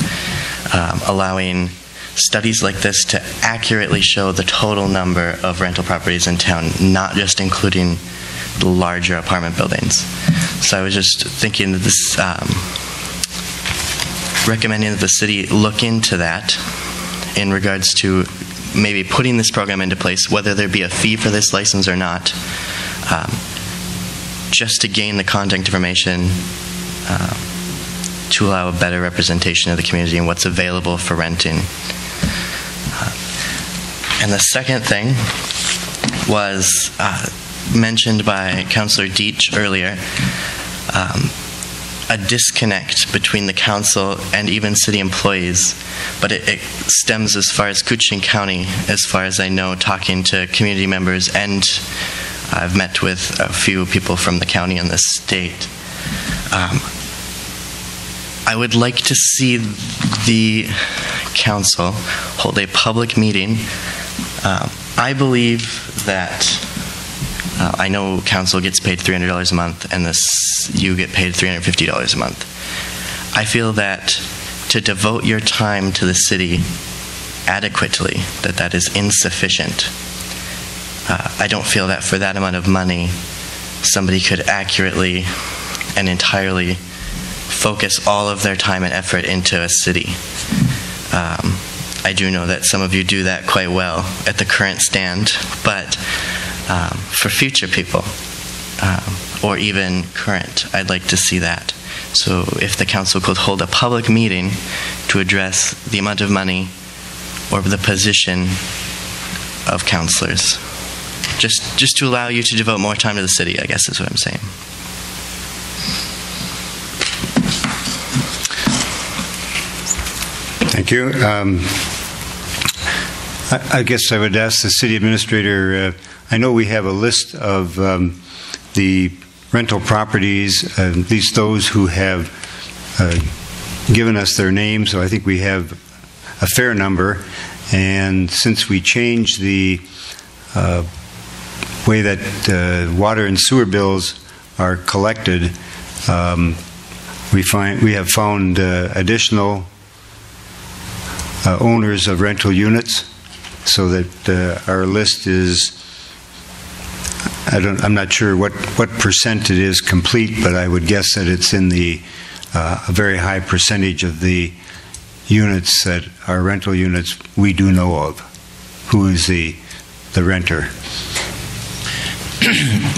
allowing studies like this to accurately show the total number of rental properties in town, not just including the larger apartment buildings. So I was just thinking that this, recommending that the city look into that in regards to maybe putting this program into place, whether there be a fee for this license or not, just to gain the contact information to allow a better representation of the community and what's available for renting. And the second thing was mentioned by Councillor Deitch earlier, a disconnect between the council and even city employees, but it stems as far as Coochin County, as far as I know, talking to community members, and I've met with a few people from the county and the state. I would like to see the council hold a public meeting. I believe that I know council gets paid $300 a month, and you get paid $350 a month. I feel that to devote your time to the city adequately, that is insufficient. I don't feel that for that amount of money, somebody could accurately and entirely focus all of their time and effort into a city. I do know that some of you do that quite well at the current stand, but for future people, or even current, I'd like to see that. So if the council could hold a public meeting to address the amount of money or the position of councilors, just to allow you to devote more time to the city, I guess is what I'm saying. Thank you. I guess I would ask the city administrator, I know we have a list of the rental properties, at least those who have given us their names, so I think we have a fair number. And since we changed the way that water and sewer bills are collected, we have found additional owners of rental units, so that our list is, I'm not sure what percent it is complete, but I would guess that it's in the a very high percentage of the units that are rental units we do know of. Who is the renter?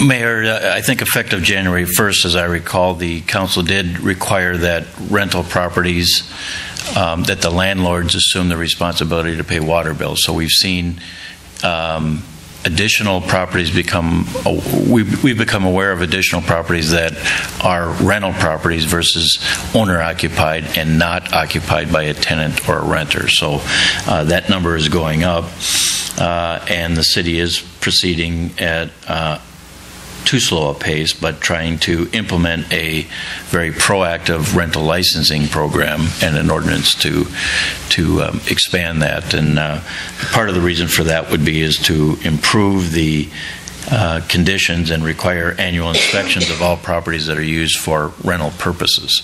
Mayor, I think effective January 1st, as I recall, the council did require that rental properties, that the landlords assume the responsibility to pay water bills. So we've seen additional properties we've become aware of additional properties that are rental properties versus owner-occupied and not occupied by a tenant or a renter. So that number is going up. and the city is proceeding at too slow a pace, but trying to implement a very proactive rental licensing program and an ordinance to expand that. And part of the reason for that would be is to improve the conditions and require annual inspections of all properties that are used for rental purposes.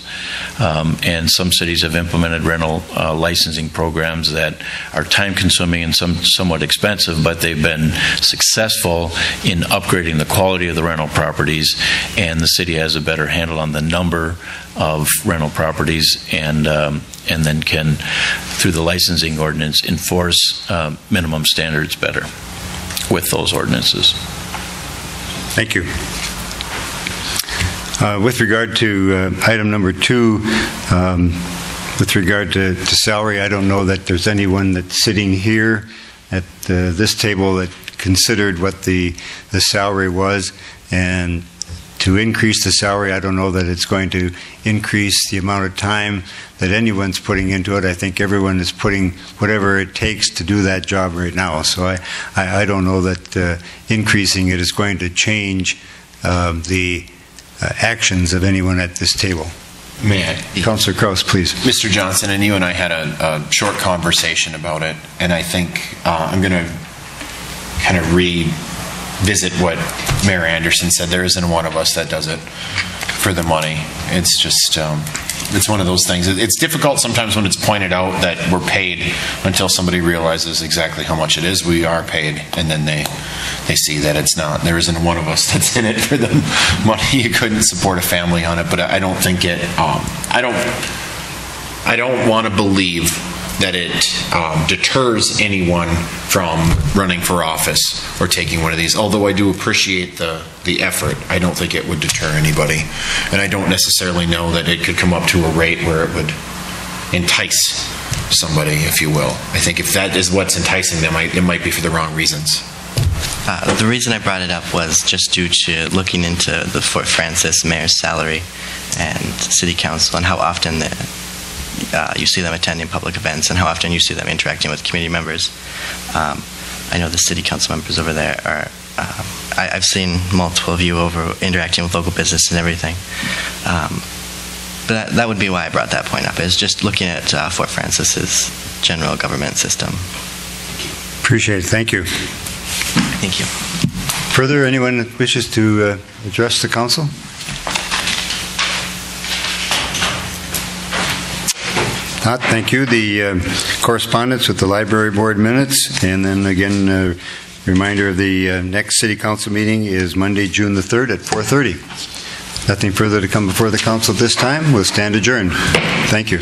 And some cities have implemented rental licensing programs that are time-consuming and somewhat expensive, but they've been successful in upgrading the quality of the rental properties, and the city has a better handle on the number of rental properties, and then can, through the licensing ordinance, enforce minimum standards better with those ordinances. Thank you. With regard to item number 2, with regard to salary, I don't know that there's anyone that's sitting here at this table that considered what the salary was, and to increase the salary, I don't know that it's going to increase the amount of time that anyone's putting into it. I think everyone is putting whatever it takes to do that job right now. So I don't know that increasing it is going to change the actions of anyone at this table. May I? Councillor Kraus, please. Mr. Johnson, and you and I had a short conversation about it, and I think I'm going to kind of revisit what Mayor Anderson said. There isn't one of us that does it for the money. It's just, it's one of those things. It's difficult sometimes when it's pointed out that we're paid until somebody realizes exactly how much it is. We are paid, and then they see that it's not. There isn't one of us that's in it for the money. You couldn't support a family on it, but I don't think it, I don't want to believe that it deters anyone from running for office or taking one of these. Although I do appreciate the effort, I don't think it would deter anybody. And I don't necessarily know that it could come up to a rate where it would entice somebody, if you will. I think if that is what's enticing them, it might be for the wrong reasons. The reason I brought it up was just due to looking into the Fort Francis mayor's salary and city council, and how often you see them attending public events and how often you see them interacting with community members. I know the city council members over there are, I've seen multiple of you over interacting with local business and everything. But that would be why I brought that point up, is just looking at Fort Francis's general government system. Appreciate it. Thank you. Thank you. Further, anyone that wishes to address the council? Not, thank you. The correspondence with the library board minutes, and then again, a reminder of the next city council meeting is Monday, June the 3rd at 4:30. Nothing further to come before the council this time. We'll stand adjourned. Thank you.